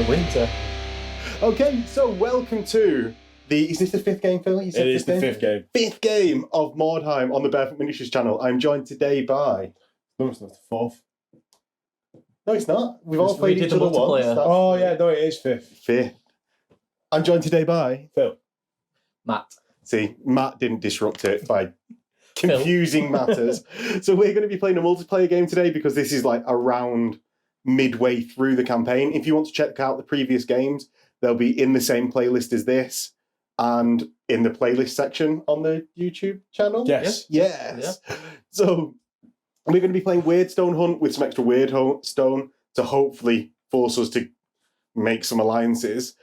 the winter. Okay, so welcome to is this the fifth game, Phil? It is the fifth game. Fifth game of Mordheim on the Bearfoot Miniatures channel. I'm joined today by... No, it's not the fourth. No, it's not. We've all We played did each the other once. multiplayer. Oh, yeah, no, it is fifth. Fifth. I'm joined today by... Phil. Matt. See, Matt didn't disrupt it by confusing matters. So we're going to be playing a multiplayer game today because this is like around midway through the campaign. If you want to check out the previous games, they'll be in the same playlist as this and in the playlist section on the YouTube channel. Yes. Yes. Yeah. So we're going to be playing Weird Stone Hunt with some extra Weird Stone to hopefully force us to make some alliances,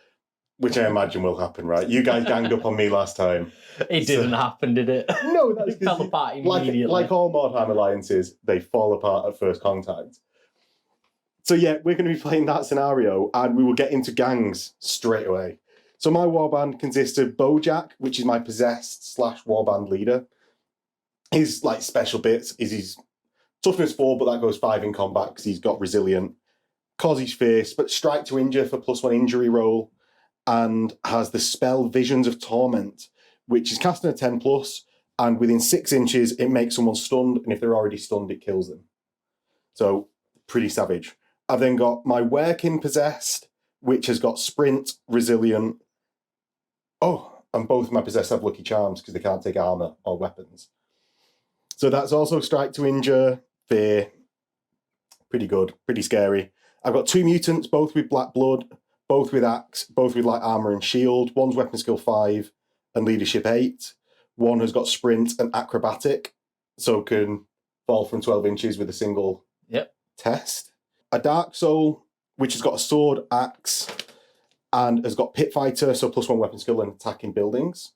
which I imagine will happen, right? You guys ganged up on me last time. It didn't happen, did it? No, that's It fell apart immediately. like all Mordheim alliances, they fall apart at first contact. So yeah, we're going to be playing that scenario, and we will get into gangs straight away. So my warband consists of Bojack, which is my possessed / warband leader. His like special bits is his toughness 4, but that goes 5 in combat because he's got resilient. Cause he's fierce, but strike to injure for +1 injury roll, and has the spell Visions of Torment, which is casting a 10+, and within 6 inches it makes someone stunned, and if they're already stunned, it kills them. So pretty savage. I've then got my Werkin Possessed, which has got Sprint, Resilient. Oh, and both of my Possessed have Lucky Charms because they can't take armor or weapons. So that's also Strike to Injure, Fear. Pretty good, pretty scary. I've got 2 mutants, both with Black Blood, both with Axe, both with light armor and shield. One's Weapon Skill 5 and Leadership 8. One has got Sprint and Acrobatic, so can fall from 12 inches with a single test. A Dark Soul, which has got a sword, axe, and has got Pit Fighter, so +1 weapon skill and attacking buildings.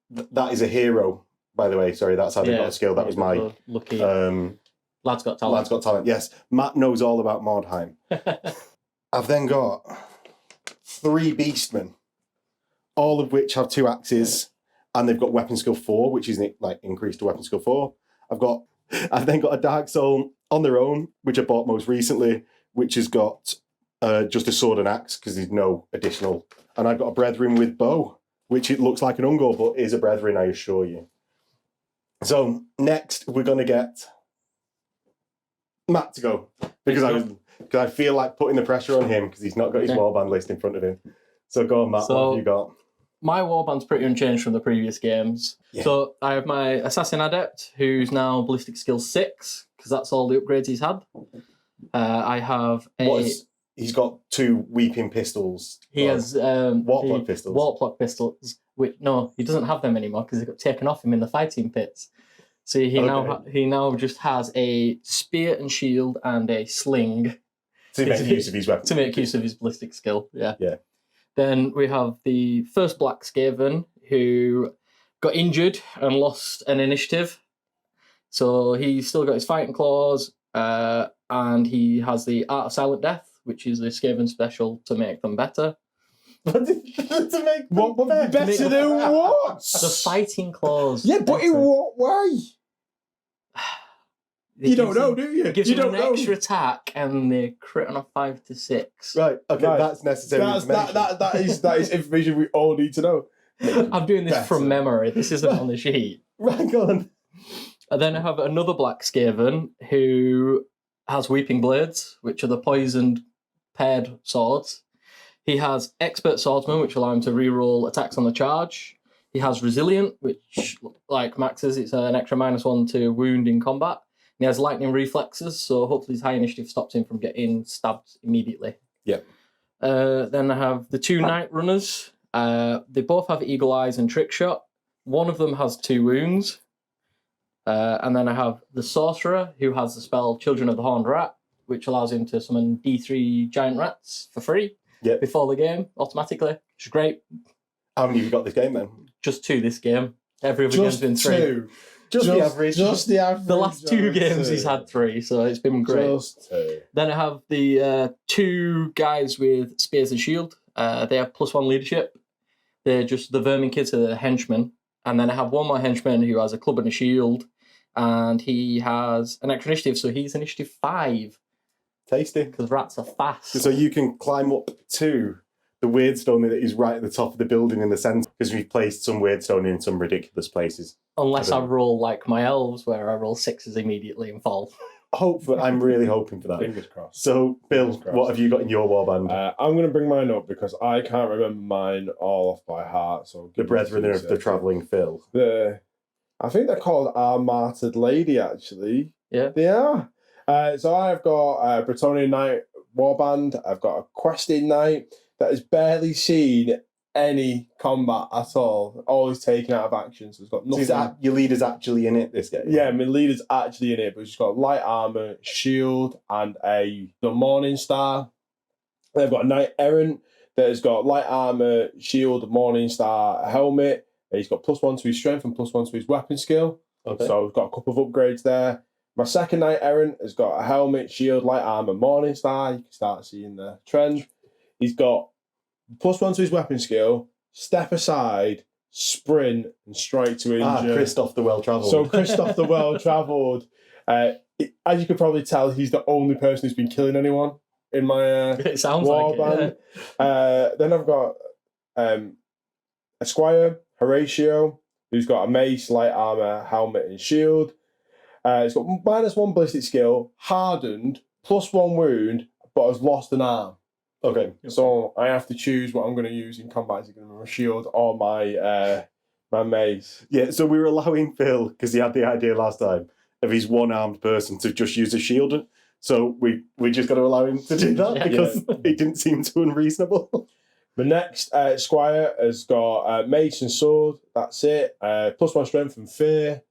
That is a hero, by the way. Sorry, that's how they got a skill. That was my lucky. Lad's Got Talent. Lad's Got Talent. Yes, Matt knows all about Mordheim. I've then got 3 Beastmen, all of which have 2 axes, and they've got weapon skill 4, which is like increased to weapon skill 4. I've then got a Dark Soul on their own, which I bought most recently, which has got just a sword and axe because there's no additional. And I've got a Brethren with bow, which it looks like an Ungor, but is a Brethren, I assure you. So next we're going to get Matt to go because I feel like putting the pressure on him because he's not got his warband list in front of him. So go on, Matt. What have you got? My warband's pretty unchanged from the previous games. Yeah. So I have my Assassin Adept, who's now Ballistic Skill 6, because that's all the upgrades he's had. I have he's got 2 Weeping Pistols. He has Warplock Pistols. Warplock Pistols. Which, no, he doesn't have them anymore because they got taken off him in the fighting pits. So he now just has a spear and shield and a sling. To make use of his weapon. To make use of his ballistic skill, yeah. Yeah. Then we have the first Black Skaven, who got injured and lost an initiative. So he's still got his fighting claws, and he has the Art of Silent Death, which is the Skaven special to make them better. To make what better than what? The fighting claws. Yeah, but in what way? You don't know, do you? It gives them an extra attack, and they crit on a 5 to 6. Right. Okay, that's necessary information. That is information we all need to know. I'm doing this from memory. This isn't on the sheet. Right, go on. And then I have another Black Skaven who has Weeping Blades, which are the poisoned paired swords. He has Expert Swordsman, which allow him to reroll attacks on the charge. He has Resilient, which, like Max's, it's an extra -1 to wound in combat. And he has Lightning Reflexes, so hopefully his high initiative stops him from getting stabbed immediately. Yep. Then I have the 2 Night Runners. They both have Eagle Eyes and Trick Shot. One of them has 2 wounds. And then I have the Sorcerer, who has the spell Children of the Horned Rat, which allows him to summon D3 giant rats for free before the game, automatically, which is great. How many have you got this game, then? Just 2 this game. Every other game's been 3. 2. Just the average. Just the average. The last 2 games he's had 3, so it's been great. Just 2. Then I have the 2 guys with Spears and Shield. They have +1 leadership. They're just the Vermin Kids are the henchmen. And then I have one more henchman who has a club and a shield. And he has an extra initiative, so he's initiative 5. Tasty. because rats are fast. So you can climb up to the weird stone that is right at the top of the building in the centre, because we've placed some weird stone in some ridiculous places. Unless I don't know. roll like my elves, where I roll 6s immediately and fall. I'm really hoping for that. Fingers crossed. So, Bill, Fingers crossed. what have you got in your warband? I'm going to bring mine up because I can't remember mine all off by heart. So The Brethren of the Travelling Phil. I think they're called Our Martyred Lady, actually. Yeah. They are. So I've got a Bretonnia Knight warband. I've got a Questing Knight that has barely seen any combat at all. Always taken out of action, so it's got nothing. So your leader's actually in it this game? Yeah, my leader's actually in it, but she's got light armor, shield, and the Morning Star. They've got a Knight Errant that has got light armor, shield, Morning Star, a helmet. He's got +1 to his strength and +1 to his weapon skill. Okay. So we've got a couple of upgrades there. My second Knight Errant has got a helmet, shield, light armor, Morning Star. You can start seeing the trend. He's got +1 to his weapon skill, step aside, sprint, and strike to injure. Christoph the Well-Travelled. So Christoph the Well-Travelled. As you could probably tell, he's the only person who's been killing anyone in my It sounds like warband. it. Yeah. Then I've got a Squire, Horatio, who's got a mace, light armor, helmet, and shield. He's got -1 ballistic skill, hardened, +1 wound, but has lost an arm. Okay. So I have to choose what I'm going to use in combat. Is it going to be my shield or my my mace? Yeah, so we were allowing Phil, because he had the idea last time, of his one-armed person to just use a shield. So we just got to allow him to do that, Yeah. because it didn't seem too unreasonable. The next Squire has got mace and sword. That's it. +1 strength and fear.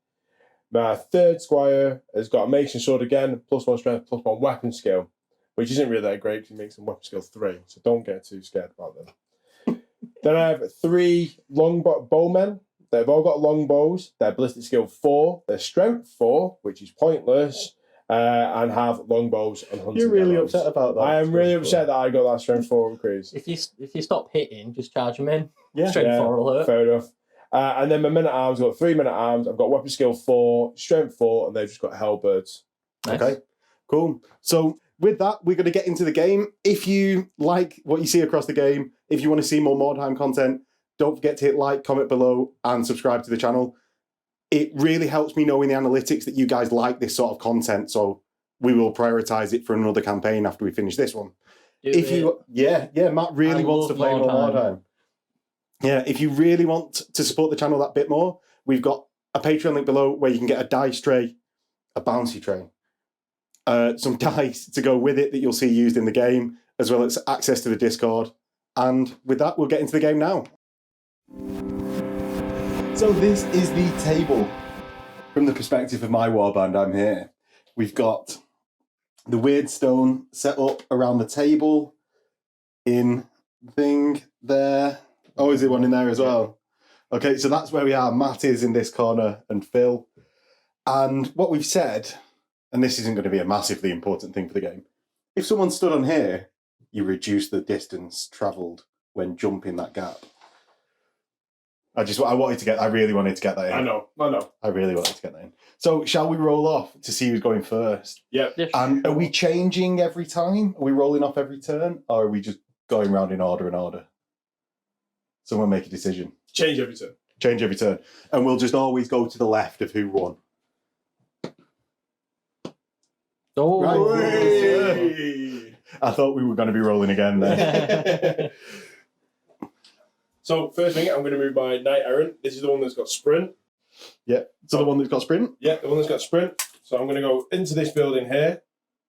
My third Squire has got a mace and sword again. +1 strength, +1 weapon skill, which isn't really that great because he makes them weapon skill 3. So don't get too scared about them. Then I have 3 bowmen. They've all got longbows. They're ballistic skill 4. They're strength 4, which is pointless. And have longbows and hunting You're really arrows. upset about that. I am really upset that I got that strength 4 increase. If you stop hitting, just charge them in. Yeah. Strength 4 alert. Fair enough. And then my men at arms, I've got 3 men at arms. I've got weapon skill 4, strength 4, and they've just got halberds. Nice. Okay, cool. So with that, we're going to get into the game. If you like what you see across the game, if you want to see more Mordheim content, don't forget to hit like, comment below, and subscribe to the channel. It really helps me know in the analytics that you guys like this sort of content, so we will prioritize it for another campaign after we finish this one. Matt really I wants to love play more Mordheim. Mordheim. Yeah, if you really want to support the channel that bit more, we've got a Patreon link below where you can get a dice tray, a bouncy tray, some dice to go with it that you'll see used in the game, as well as access to the Discord. And with that, we'll get into the game now. So this is the table. From the perspective of my warband, I'm here. We've got the weird stone set up around the table in thing there. Oh, is there one in there as well? Okay, so that's where we are. Matt is in this corner and Phil. And what we've said, and this isn't going to be a massively important thing for the game, if someone stood on here, you reduce the distance travelled when jumping that gap. I really wanted to get that in. I know. I really wanted to get that in. So shall we roll off to see who's going first? Yep. Yes. And are we changing every time? Are we rolling off every turn? Or are we just going round in order? Someone make a decision. Change every turn. Change every turn. And we'll just always go to the left of who won. Oh, Right. I thought we were going to be rolling again then. So first thing, I'm going to move my Knight Errant. This is the one that's got sprint. Yeah. So the one that's got sprint? Yeah, the one that's got sprint. So I'm going to go into this building here.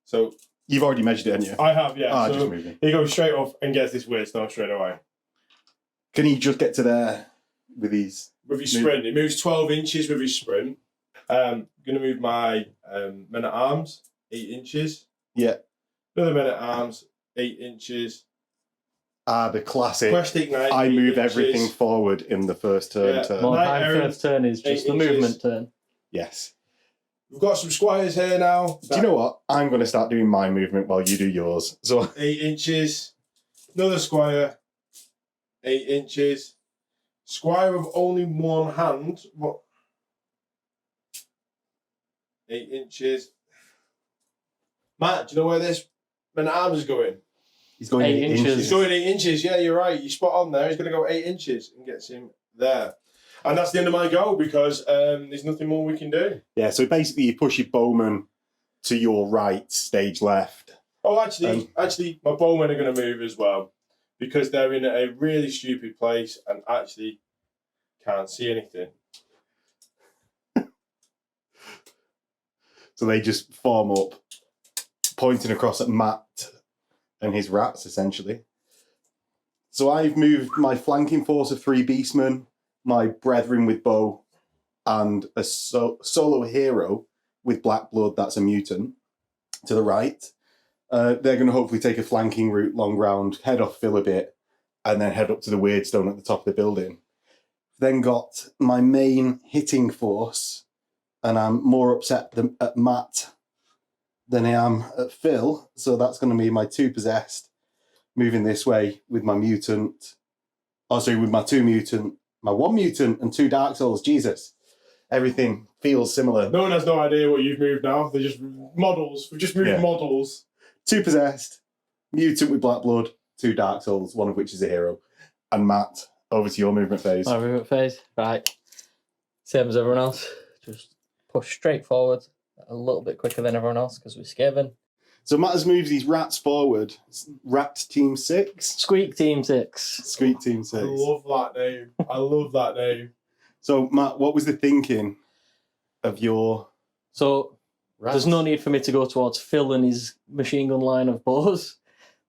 So You've already measured it, haven't you? I have, yeah. Just So moving. he goes straight off and gets this weird stone straight away. Can he just get to there with these? With his sprint, he moves 12 inches with his sprint. I'm going to move my men at arms 8 inches. Yeah. Another men at arms 8 inches. The classic. Questing Knight. I 8 move inches. everything forward in the first turn. Yeah. turn. Mordheim Knight Errant, first turn is just 8 the inches. movement turn. Yes. We've got some squires here now. Do you know what? I'm going to start doing my movement while you do yours. So 8 inches. Another squire. 8 inches. Squire with only one hand. What? 8 inches. Matt, do you know where this arms going? He's going 8 inches. He's going 8 inches. Yeah, you're right. You're spot on there. He's going to go 8 inches and gets him there. And that's the end of my go because there's nothing more we can do. Yeah, so basically you push your bowman to your right, stage left. Oh, actually, my bowmen are going to move as well because they're in a really stupid place and actually can't see anything. So they just form up, pointing across at Matt and his rats, essentially. So I've moved my flanking force of 3 beastmen, my brethren with bow, and a solo hero with black blood, that's a mutant, to the right. They're going to hopefully take a flanking route long round, head off Phil a bit, and then head up to the Weirdstone at the top of the building. Then got my main hitting force, and I'm more upset at Matt than I am at Phil, so that's going to be my 2 possessed, moving this way with my mutant. Oh, sorry, with my 2 mutant, my 1 mutant and 2 Dark Souls. Jesus, everything feels similar. No one has no idea what you've moved now. They're just models. We've just moved models. 2 possessed, mutant with black blood, 2 Dark Souls, one of which is a hero. And Matt, over to your movement phase. My movement phase, right. Same as everyone else. Just push straight forward, a little bit quicker than everyone else because we're Skaven. So Matt has moved these rats forward. Rat Team 6. Squeak Team 6. Squeak Team 6. I love that name. I love that name. So Matt, what was the thinking of your So rats? there's no need for me to go towards Phil and his machine gun line of bows.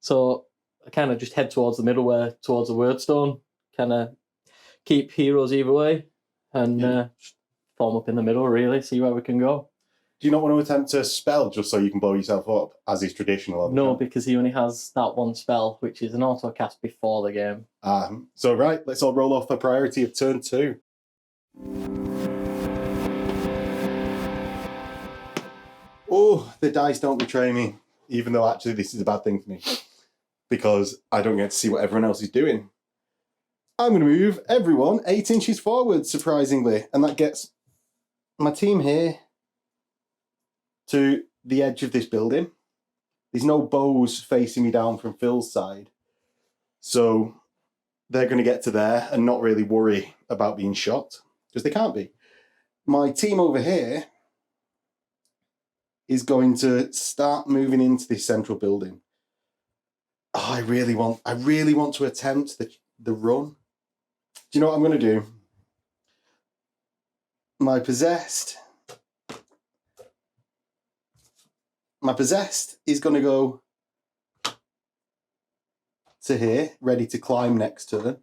So I kind of just head towards the middle where towards the Weirdstone. Kind of keep heroes either way and just form up in the middle, really, see where we can go. Do you not want to attempt to spell just so you can blow yourself up, as is traditional? No, because he only has that one spell, which is an auto cast before the game. So right, let's all roll off the priority of turn 2. Oh, the dice don't betray me, even though actually this is a bad thing for me, because I don't get to see what everyone else is doing. I'm going to move everyone 8 inches forward, surprisingly, and that gets my team here to the edge of this building. There's no bows facing me down from Phil's side, so they're going to get to there and not really worry about being shot, because they can't be. My team over here is going to start moving into this central building. Oh, I really want to attempt the run. Do you know what I'm going to do? My possessed is going to go to here, ready to climb next turn.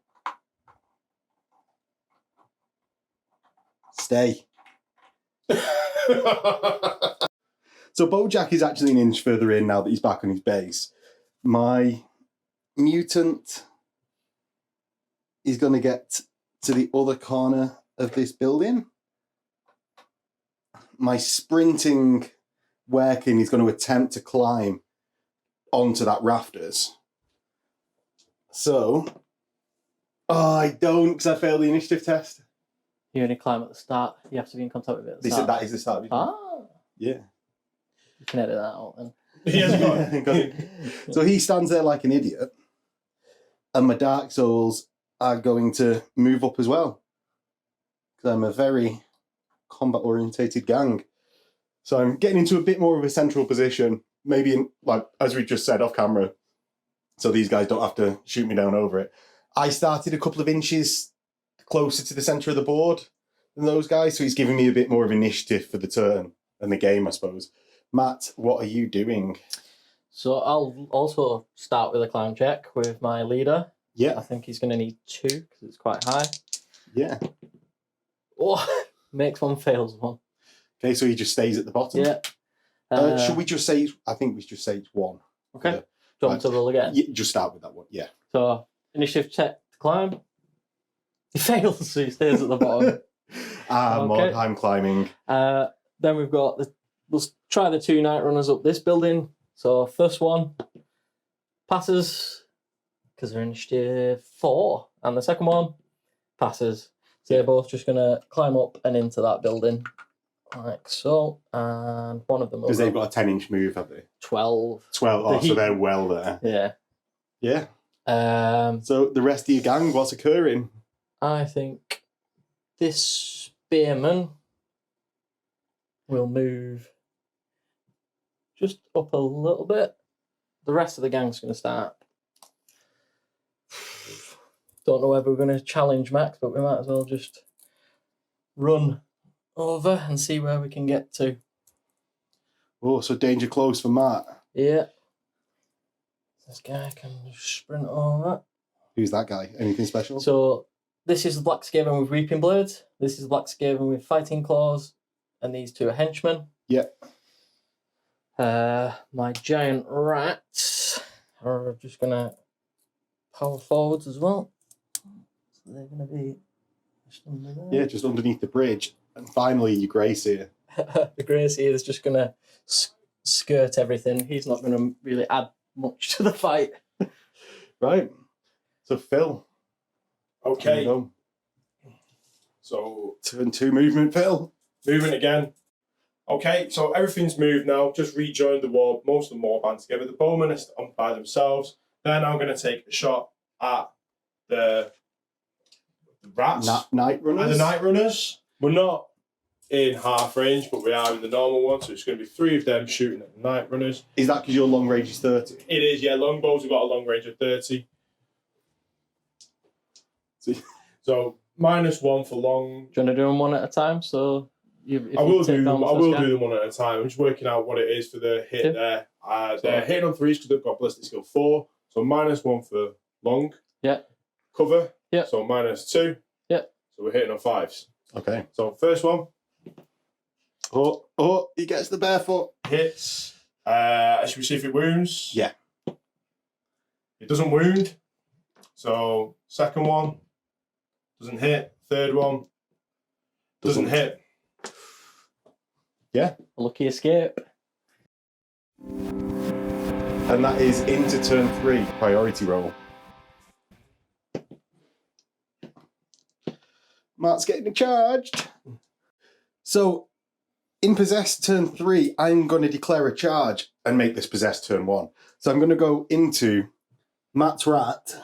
Stay. So Bojack is actually an inch further in now that he's back on his base. My mutant is going to get to the other corner of this building. My sprinting Werkin is going to attempt to climb onto that rafters. So, I don't, because I failed the initiative test. You only climb at the start. You have to be in contact with it at the start. That is the start. Yeah. You can edit that out then. Yes, So he stands there like an idiot, and my Dark Souls are going to move up as well, because I'm a very combat-orientated gang. So I'm getting into a bit more of a central position, maybe in, like, as we just said off camera, so these guys don't have to shoot me down over it. I started a couple of inches closer to the centre of the board than those guys, so he's giving me a bit more of initiative for the turn and the game, I suppose. Matt, what are you doing? So I'll also start with a climb check with my leader. Yeah. I think he's going to need 2 because it's quite high. Yeah. Oh, makes one, fails one. Okay, so he just stays at the bottom? Yeah. Should we just say, I think we should just say it's 1. Okay. Yeah. Do you want me to roll again? Yeah, just start with that one, yeah. So, initiative check to climb. He fails, so he stays at the bottom. Okay. Mordheim climbing. Then we've got, we'll try the 2 night runners up this building. So, first one passes, because they're initiative 4. And the second one passes. So they're both just going to climb up and into that building. like so, and one of them will Because they've go got a 10-inch move, have they? 12. 12. Oh, so they're well there. Yeah. Yeah. So the rest of your gang, what's occurring? I think this spearman will move just up a little bit. The rest of the gang's going to start. Don't know whether we're going to challenge Max, but we might as well just run over and see where we can get to. Oh, so danger close for Matt. Yeah. This guy can sprint over. Who's that guy? Anything special? So this is the Black Skaven with Reaping Blades. This is the Black Skaven with Fighting Claws. And these two are henchmen. Yep. My giant rats are just going to power forwards as well. So they're going to be just under there. Yeah, just underneath the bridge. And finally, your Grace here. The Gracie is just going to skirt everything. He's not going to really add much to the fight. Right. So, Phil. Okay. Go. So Turn 2 movement, Phil. moving again. Okay, so everything's moved now. Just rejoined the war, most of the warband together. The bowmen are on by themselves. They're now going to take a shot at the rats. Night runners. And the night runners. We're not in half range, but we are in the normal one. So it's going to be 3 of them shooting at the night runners. Is that because your long range is 30? It is, yeah. Longbows have got a long range of 30. So -1 for long. Do you want to do them one at a time? So I will do them one at a time. I'm just working out what it is for the hit there. They're hitting on 3s because they've got ballistic skill 4. So -1 for long. Yeah. Cover. Yeah. So -2. Yeah. So we're hitting on 5s. Okay. So first one. Oh, he gets the barefoot. Hits. Should we see if it wounds? Yeah. It doesn't wound. So second one. Doesn't hit. Third one. Doesn't hit. Yeah. A lucky escape. And that is into turn 3, priority roll. Matt's getting charged. So, in Possessed turn 3, I'm going to declare a charge and make this Possessed turn 1. So I'm going to go into Matt's rat.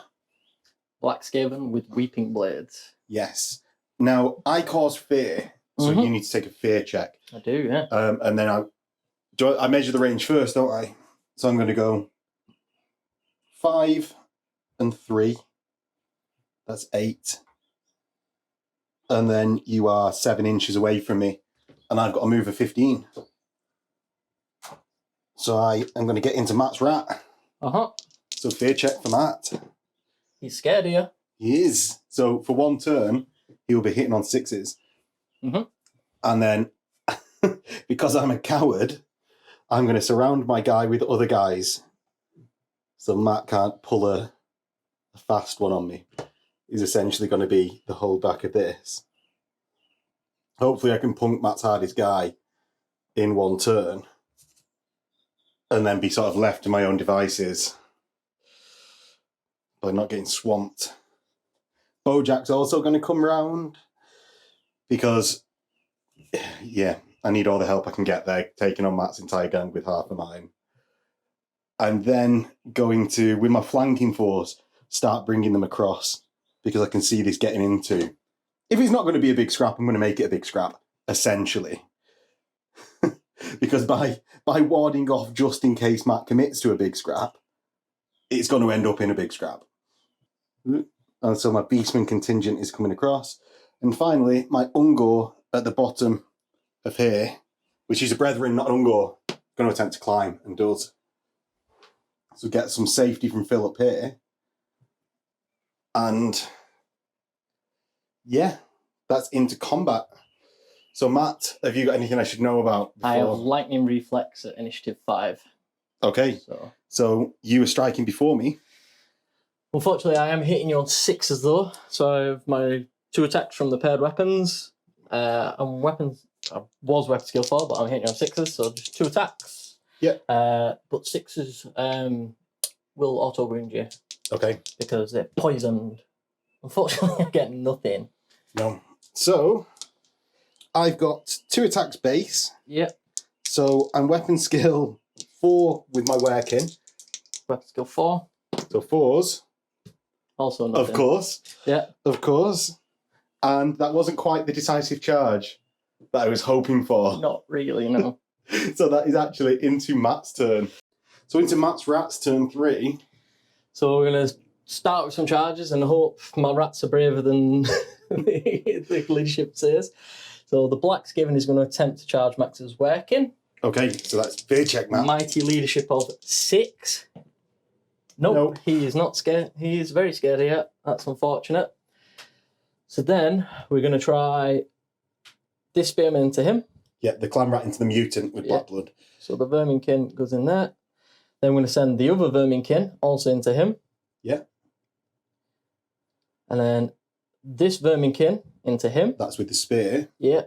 Black Skaven with Weeping Blades. Yes. Now, I cause fear, so you need to take a fear check. I do, yeah. And then I measure the range first, don't I? So I'm going to go 5 and 3. That's 8. And then you are 7 inches away from me, and I've got a move of 15. So I am going to get into Matt's rat. So fear check for Matt. He's scared of you. He is. So for 1 turn, he will be hitting on 6s. And then, because I'm a coward, I'm going to surround my guy with other guys. So Matt can't pull a fast one on me. He's essentially going to be the whole back of this. Hopefully I can punk Matt's hardest guy in 1 turn. And then be sort of left to my own devices. By not getting swamped. Bojack's also going to come round. Because, yeah, I need all the help I can get there, taking on Matt's entire gang with half of mine. I'm then going to, with my flanking force, start bringing them across, because I can see this getting into. If it's not going to be a big scrap, I'm going to make it a big scrap, essentially. Because by warding off just in case Matt commits to a big scrap, it's going to end up in a big scrap. And so my Beastman contingent is coming across. And finally, my Ungor at the bottom of here, which is a Brethren, not an Ungor, going to attempt to climb, and does. So get some safety from Phil up here. And yeah, that's into combat. So Matt, have you got anything I should know about before? I have lightning reflex at initiative 5. Okay. So you were striking before me. Unfortunately, I am hitting you on 6s though. So I have my 2 attacks from the paired weapons. And weapons, I was weapon skill 4, but I'm hitting you on 6s, so just 2 attacks. Yeah. But 6s will auto wound you. Okay. Because they're poisoned. Unfortunately, I get nothing. No. So I've got 2 attacks base. Yep. So I'm weapon skill 4 with my working. Weapon skill 4. So 4s. Also nothing. Of course. Yeah. Of course. And that wasn't quite the decisive charge that I was hoping for. Not really, no. So that is actually into Matt's turn. So into Matt's rats turn 3. So we're going to start with some charges and hope my rats are braver than the leadership says. So the Black Skaven is going to attempt to charge Max's working. Okay, so that's fear check, Matt. Mighty leadership of 6. Nope, he is not scared. He is very scared here. That's unfortunate. So then we're going to try this spearman into him. Yeah, the clan rat into the mutant with black blood. So the verminkin goes in there. Then we're going to send the other verminkin also into him. Yeah. And then this verminkin into him. That's with the spear. Yeah.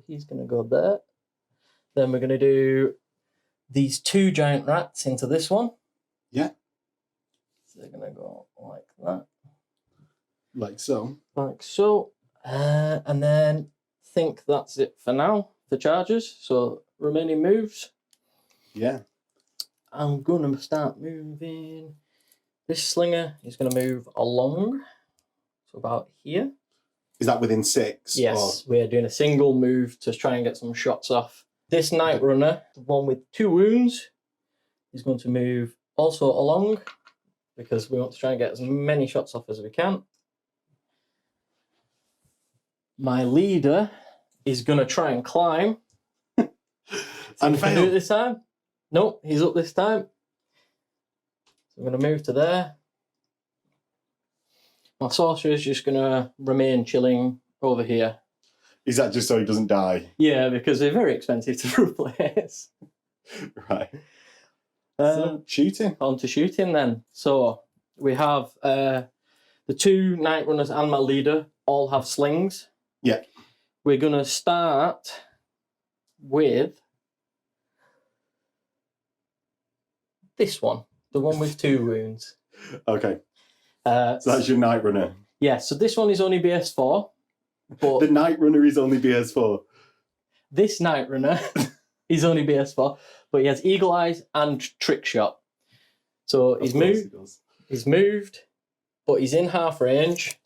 He's going to go there. Then we're going to do these 2 giant rats into this one. Yeah. So they're going to go like that. Like so. Like so. And then think that's it for now, for charges. So remaining moves. Yeah. I'm going to start moving. This slinger is going to move along. So about here. Is that within 6? Yes, we're doing a single move to try and get some shots off. This Night Runner, the one with 2 wounds, is going to move also along because we want to try and get as many shots off as we can. My leader is going to try and climb. And fail. Do it this time. Nope, he's up this time. So I'm going to move to there. My sorcerer is just going to remain chilling over here. Is that just so he doesn't die? Yeah, because they're very expensive to replace. Right. So, shooting. On to shooting then. So we have the 2 Night Runners and my leader all have slings. Yeah. We're going to start with this one, the one with 2 wounds. Okay. So that's your Night Runner. Yeah, so this one is only BS4. But the Night Runner is only BS4. This Night Runner is only BS4, but he has Eagle Eyes and Trick Shot. So he's moved. He's moved, but he's in half range.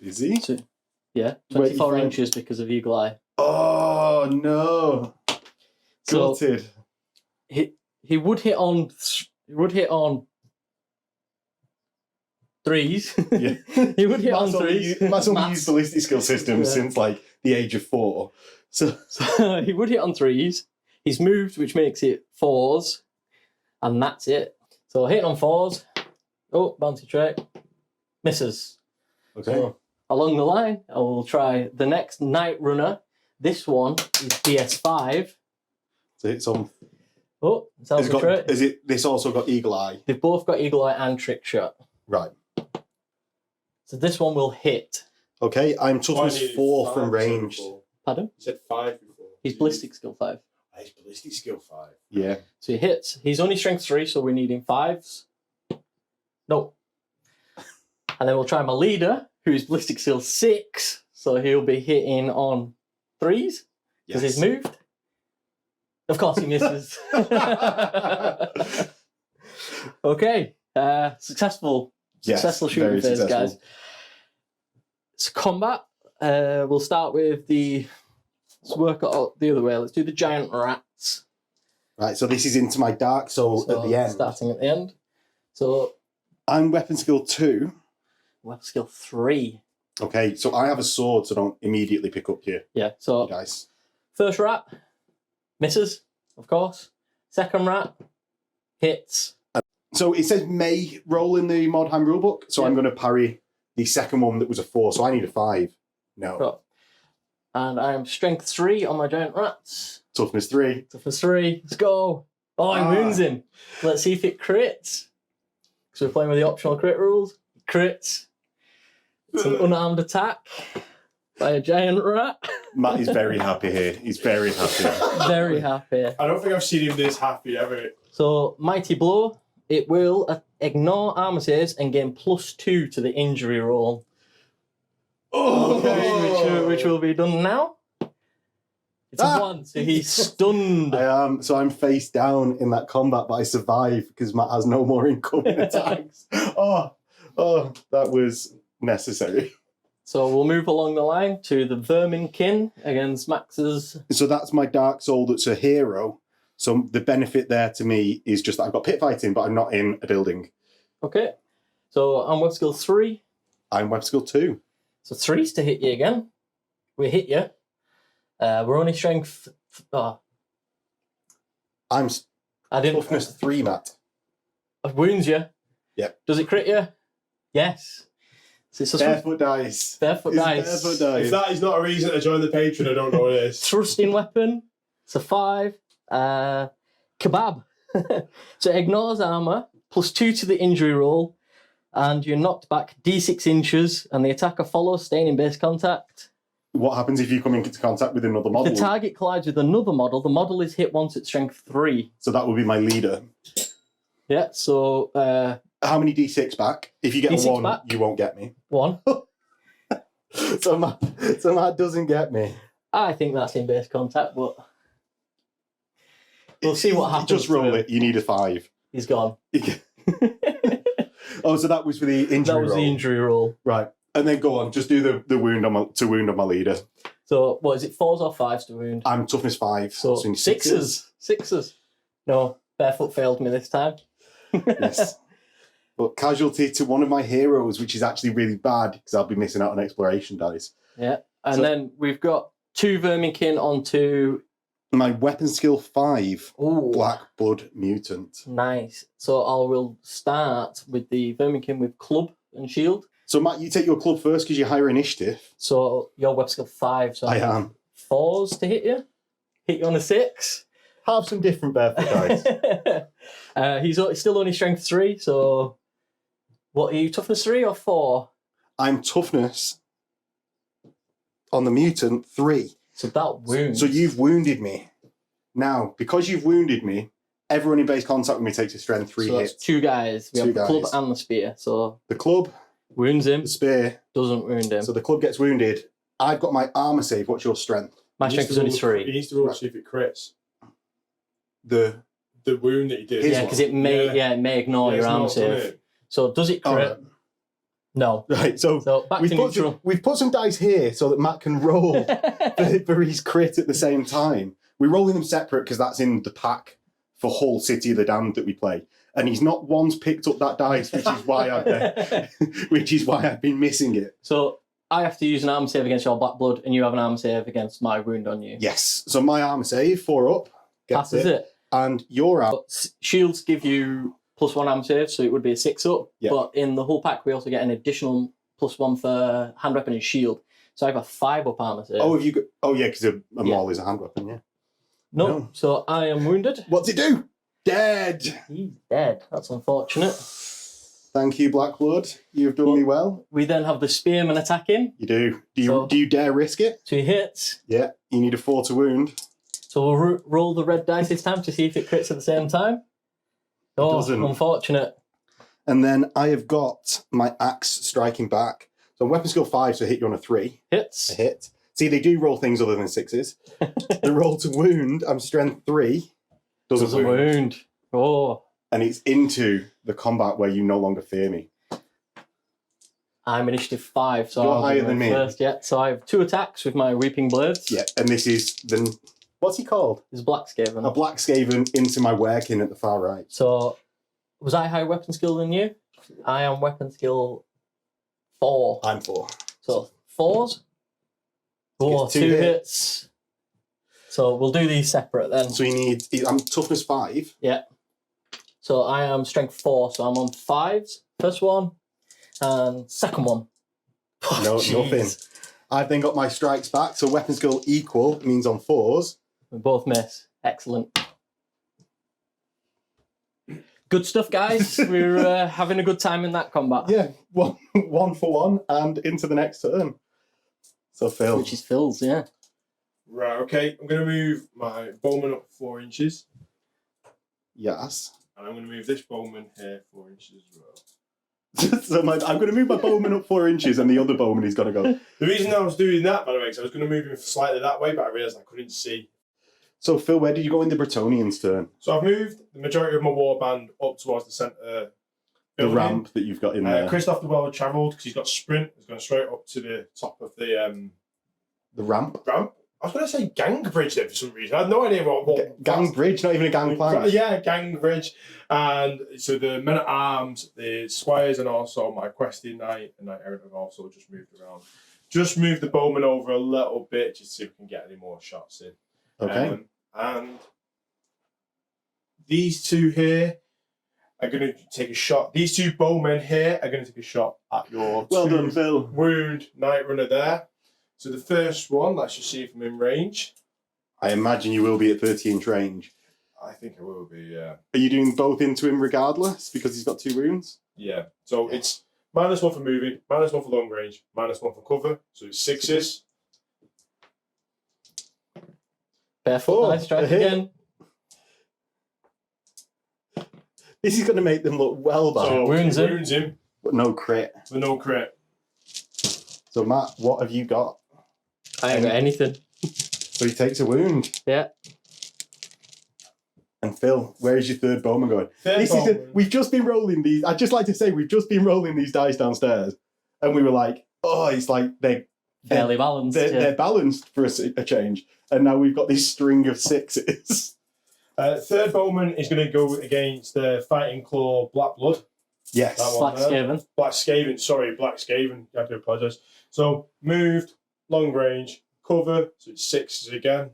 Is he? So, yeah, 24 inches because of Eagle Eye. Oh no! So gutted. He would hit on. He would hit on 3s. Yeah. He would hit on 3s. Matt's only used ballistic skill systems since like the age of 4. So he would hit on 3s. He's moved, which makes it 4s, and that's it. So hitting on 4s. Oh, bounty trait. Misses. Okay. So, along the line, I will try the next Night Runner. This one is BS5. So it's on. Oh, it's also trait. Is it? This also got Eagle Eye. They've both got Eagle Eye and Trick Shot. Right. So this one will hit. Okay, I'm toughness 4 from range. Pardon? You said 5 before. He's ballistic skill 5. He's ballistic skill 5. Yeah. So he hits. He's only strength 3, so we're needing 5s. No. And then we'll try my leader, who is ballistic skill 6. So he'll be hitting on 3s because he's moved. Of course he misses. Okay. Successful shooting phase, guys. So combat. We'll start with let's work it the other way. Let's do the giant rats. Right, so this is into my dark soul at the end. Starting at the end. So I'm weapon skill 2. Weapon skill 3. Okay, so I have a sword, so don't immediately pick up your dice. First rat misses, of course. Second rat hits. So it says may roll in the Mordheim rulebook, so I'm going to parry the second one that was a 4, so I need a 5. No. Right. And I am strength 3 on my giant rats. Toughness 3. Toughness 3. Let's go. Oh, he wounds him. Let's see if it crits. Because we're playing with the optional crit rules. Crits. It's an unarmed attack by a giant rat. Matt is very happy here. He's very happy. Very happy. I don't think I've seen him this happy ever. So, Mighty Blow. It will ignore armor saves and gain +2 to the injury roll. Oh which will be done now. It's a 1, so he's stunned. I am. So I'm face down in that combat, but I survive because Matt has no more incoming attacks. Oh, that was necessary. So we'll move along the line to the Verminkin against Max's. So that's my Dark Soul that's a hero. So the benefit there to me is just that I've got pit fighting, but I'm not in a building. Okay. So I'm web skill 3. I'm web skill 2. So 3's to hit you again. We hit you. We're only strength. I'm I didn't. toughness 3, Matt. Wounds you. Yep. Does it crit you? Yes. So it's a Barefoot dice. Barefoot It's dice. Barefoot dice. If that is not a reason to join the Patreon, I don't know what it is. Thrusting weapon. It's a 5. Kebab. So it ignores armor. +2 to the injury roll. And you're knocked back D6 inches. And the attacker follows, staying in base contact. What happens if you come into contact with another model? The target collides with another model. The model is hit once at strength 3. So that would be my leader. Yeah, so How many D6 back? If you get D6 a 1, back. you won't get me. 1. So Matt doesn't get me. I think that's in base contact, but we'll see what happens. Just roll to him. it. You need a 5. He's gone. Oh, so that was for the injury That was roll. the injury roll. Right. And then go on. Just do the wound on my leader. So what is it? 4s or 5s to wound? I'm toughness 5. So you need 6s. No, Barefoot failed me this time. Yes. But casualty to one of my heroes, which is actually really bad because I'll be missing out on exploration dice. Yeah. And So- then we've got 2 Verminkin onto. My weapon skill 5, Ooh, Black Blood Mutant. nice. So I will start with the Verminkin with club and shield. So Matt, you take your club first because you're higher initiative. So your web skill 5. So I am. 4s to hit you. Hit you on a 6. Have some different Barefoot dice. He's still only strength 3. So what are you? Toughness 3 or 4? I'm toughness on the mutant 3. So that wounds. So you've wounded me. Now, because you've wounded me, everyone in base contact with me takes a strength 3 so hit. that's 2 guys. We Two have the club guys. and the spear. So The club, wounds him, the spear. doesn't wound him. So the club gets wounded. I've got my armor save. What's your strength? My He strength needs is to only roll- He 3. needs to roll to see if it crits. The The wound that he did. His Yeah, because it may ignore your it's arm not, save. isn't it? So does it oh, crit? right. No. Right. So So back we've to put, neutral. we've put some dice here so that Matt can roll for his crit at the same time. We're rolling them separate because that's in the pack for Hull City of the Damned that we play. And he's not once picked up that dice, which is why I've been missing it. So I have to use an arm save against your black blood, and you have an arm save against my wound on you. Yes. So my armor save, 4 up. Gets Passes it. And your arm. But shields give you +1 arm save, so it would be a 6 up. Yeah. But in the whole pack, we also get an additional +1 for hand weapon and shield. So I have a 5 up armor save. Oh, have you got? Oh, yeah, because a Yeah. maul is a hand weapon. Yeah. no. no. So I am wounded. What's it do? Dead. He's dead. That's unfortunate. Thank you, Black Blood. You've done me well. We then have the spearman attacking. You do. So- Do you dare risk it? 2 hits. Yeah. You need a 4 to wound. So we'll roll the red dice this time to see if it crits at the same time. Oh, doesn't. unfortunate. And then I have got my axe striking back. So I'm weapon skill 5, so I hit you on a 3. Hits. A hit. See, they do roll things other than 6s. The roll to wound, I'm strength 3. Doesn't wound. Oh, And it's into the combat where you no longer fear me. I'm initiative 5, so You're I'll higher go than me. first. Yeah, so I have 2 attacks with my weeping blades. Yeah, and this is the... What's he called? It's black skaven. A black Skaven into my werekin at the far right. So was I higher weapon skill than you? I am weapon skill 4. I'm 4. So 4s. Oh, Gets 2 2 hits. hits. So we'll do these separate then. So you need... I'm toughness 5. Yeah. So I am strength 4, so I'm on 5s. First one. And second one. Oh, No, jeez. nothing. I've then got my strikes back, so weapon skill equal means on 4s. We both miss. Excellent. Good stuff, guys. We're having a good time in that combat. Yeah, one for one, and into the next turn. So Phil. Which is Phil's, yeah. Right, okay. I'm going to move my bowman up 4 inches. Yes. And I'm going to move this bowman here 4 inches as well. So I'm going to move my bowman up 4 inches, and the other bowman is going to go. The reason I was doing that, by the way, because I was going to move him slightly that way, but I realised I couldn't see. So Phil, where did you go in the Bretonnian's turn? So I've moved the majority of my warband up towards the centre. The ramp that you've got in there. Christoph the Well-Travelled, because he's got sprint, he's going straight up to the top of the ramp. ramp. I was going to say gang bridge there for some reason. I had no idea what Gang bridge, not even a gang plank. Yeah, gang bridge. And so the men at arms, the squires, and also my questing knight and knight errant have also just moved around. Just moved the bowman over a little bit just to see if we can get any more shots in. Okay. And these two here are going to take a shot. These two bowmen here are going to take a shot at your Well done, Phil. wound knight runner there. So the first one, let's just see if I'm in range. I imagine you will be at 30-inch range. I think I will be, yeah. Are you doing both into him regardless because he's got 2 wounds? Yeah. So it's -1 for moving, -1 for long range, -1 for cover. So it's 6s. Barefoot, nice strike again. This is going to make them look well bad. So wounds him. wounds him But no crit. with no crit. So Matt, what have you got? I ain't got anything. So he takes a wound. Yeah. And Phil, where is your 3rd bowman going? Third bowman. We've just been rolling these. I'd just like to say we've just been rolling these dice downstairs, and we were like, "Oh, it's like Fairly balanced. they're balanced for a change." And now we've got this string of 6s. Third bowman is going to go against the Fighting Claw Black Blood. Yes. That one. Black Skaven. Black Skaven, sorry, Black Skaven. I have to apologise. So moved, long range, cover, so it's 6s again.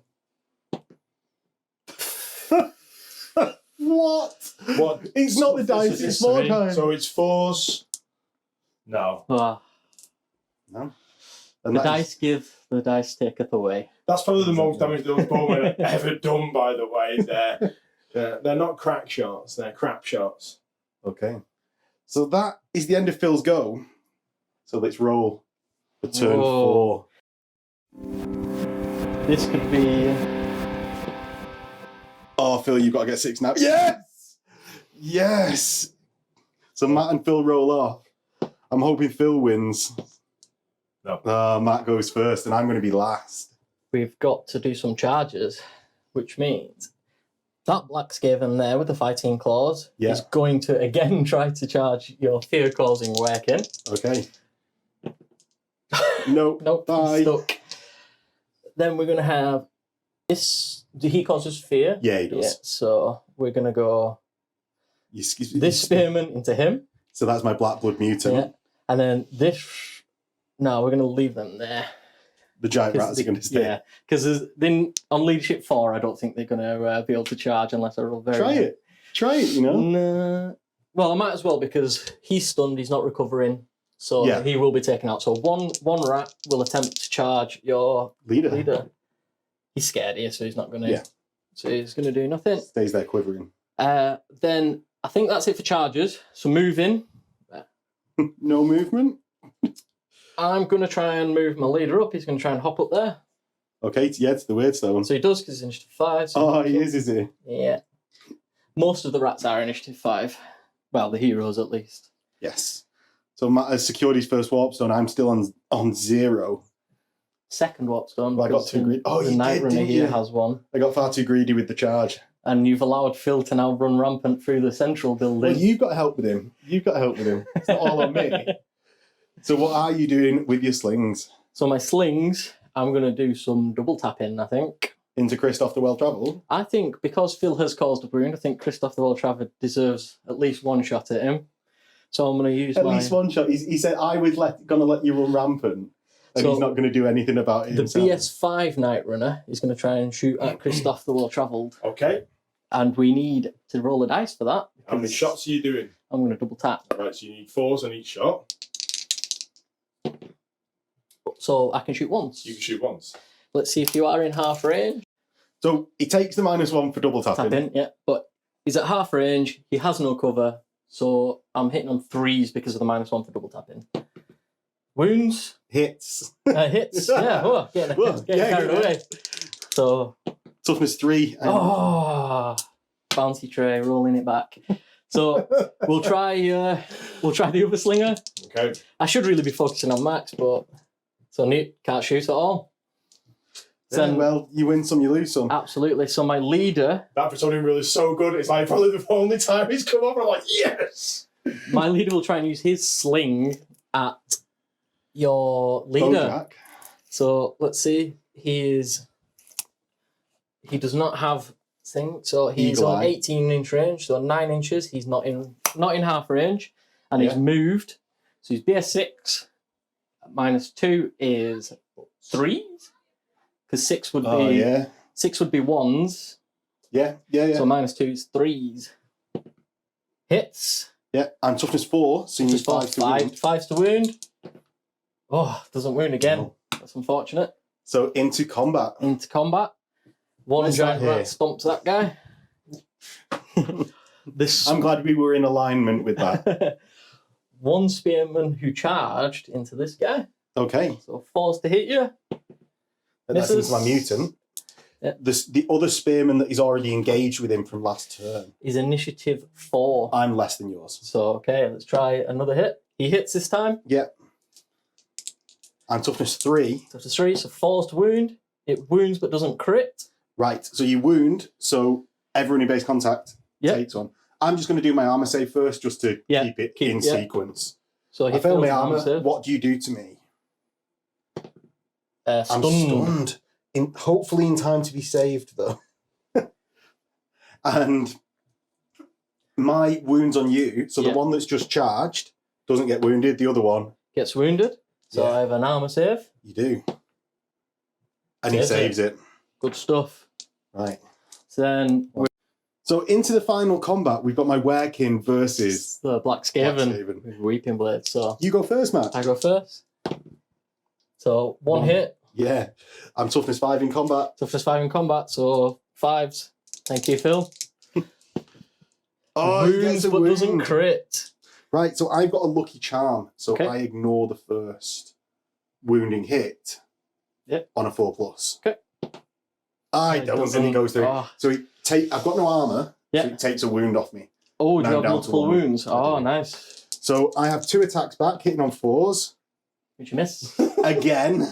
What? What? It's not the dice, it's Mordheim. So it's 4s. No. Oh, No. the And that dice give, the dice taketh away. That's probably the most damage those bowmen have ever done, by the way. They're not crack shots, they're crap shots. Okay. So that is the end of Phil's go. So let's roll for turn Whoa. 4. This could be. Oh, Phil, you've got to get 6 now. Yes! Yes! So Matt and Phil roll off. I'm hoping Phil wins. No. Matt goes first, and I'm going to be last. We've got to do some charges, which means that Black Skaven there with the fighting claws is going to again try to charge your fear-causing working. Okay. Nope. Nope, Bye. he's stuck. Then we're going to have this. He causes fear. Yeah, he does. Yeah, so we're going to go this You- spearman into him. So that's my Black Blood Mutant. Yeah. And then this. No, we're going to leave them there. The giant rats are going to stay. Yeah, because then on leadership 4, I don't think they're going to be able to charge unless I roll very. Try it. You know. No. Well, I might as well because he's stunned. He's not recovering, so Yeah. he will be taken out. So one rat will attempt to charge your Leader. He's scared here, so he's not going to. Yeah. So he's going to do nothing. Stays there quivering. Then I think that's it for charges. So moving. No movement. I'm going to try and move my leader up. He's going to try and hop up there. Okay, yeah, it's the weird stone. So he does because he's initiative 5. So Oh, he is he? Yeah. Most of the rats are initiative 5. Well, the heroes at least. Yes. So Matt has secured his first warp stone. I'm still on 0. Second warp stone. Well, I got because 2 greedy. Oh, the you Night did, Runner didn't here you? has one. I got far too greedy with the charge. And you've allowed Phil to now run rampant through the central building. Well, you've got to help with him. It's not all on me. So what are you doing with your slings? So my slings, I'm going to do some double tapping, I think. Into Christoph the Well-Travelled? I think because Phil has caused a wound, I think Christoph the Well-Travelled deserves at least one shot at him. So I'm going to use At least one shot. He said, I was going to let you run rampant. And So he's not going to do anything about it The himself. BS5 Night Runner is going to try and shoot at Christoph the Well-Travelled. Okay. And we need to roll a dice for that. How many shots are you doing? I'm going to double tap. Right, so you need 4s on each shot. So I can shoot once. You can shoot once. Let's see if you are in half range. So he takes the -1 for double tapping. Tap in, yeah. But he's at half range. He has no cover. So I'm hitting on 3s because of the -1 for double tapping. Wounds. Hits. Hits. Yeah. Oh, getting carried away. So. Toughness 3. And Oh. Bouncy tray, rolling it back. So we'll try the other slinger. Okay. I should really be focusing on Max, but so neat, can't shoot at all. Yeah, well, you win some, you lose some. Absolutely. So my leader, That Bretonnian rule is so good. It's like probably the only time he's come up. I'm like, yes. my leader will try and use his sling at your leader. Bojack. So let's see. He does not have thing. So he's Eagle on eye. 18-inch range. So 9 inches. He's not in half range, and he's Yeah. moved. So he's BS6. -2 is 3. Because 6 would be Oh, yeah. 6 would be 1s. Yeah. So -2 is 3s. Hits. Yeah, and toughness 4, so you need 5 to win. 5's to wound. Oh, doesn't wound again. No. That's unfortunate. So into combat. Into combat. One Where's giant that here? rat stomps that guy. This I'm glad we were in alignment with that. one spearman who charged into this guy. Okay, So 4's to hit you. that's Misses. into my mutant. Yeah. The other spearman that he's already engaged with him from last turn. Is initiative 4. I'm less than yours. So okay, let's try another hit. He hits this time. Yeah. And toughness 3. So to 3, so 4's to wound. It wounds but doesn't crit. Right, so you wound, so everyone in base contact Yep. takes one. I'm just going to do my armor save first just to Yeah, keep it keep- in yeah. sequence. So he I failed my fails an armor. save. What do you do to me? I'm Stunned. stunned. Hopefully in time to be saved, though. And my wounds on you, so Yeah. the one that's just charged doesn't get wounded, the other one, Gets wounded. So Yeah. I have an armor save. you do. And he Saves it. saves it. Good stuff. Right. So then So into the final combat, we've got my Werekin versus... the Black Black Skaven Skaven. with Weeping Blade. So You go first, Matt. I go first. So one One. hit. Yeah. I'm toughness 5 in combat. Toughness 5 in combat. So 5s. Thank you, Phil. Oh, he Wounds gets a but doesn't wound. crit. Right, so I've got a lucky charm, so Okay. I ignore the first wounding hit Yep. on a 4+. Okay. I It don't, and he doesn't- goes through. Oh. So I've got no armor, Yeah. so he takes a wound off me. Oh, do Now you have down to multiple 1. wounds? I Oh, do. nice. So I have 2 attacks back, hitting on 4s. Did you miss? Again.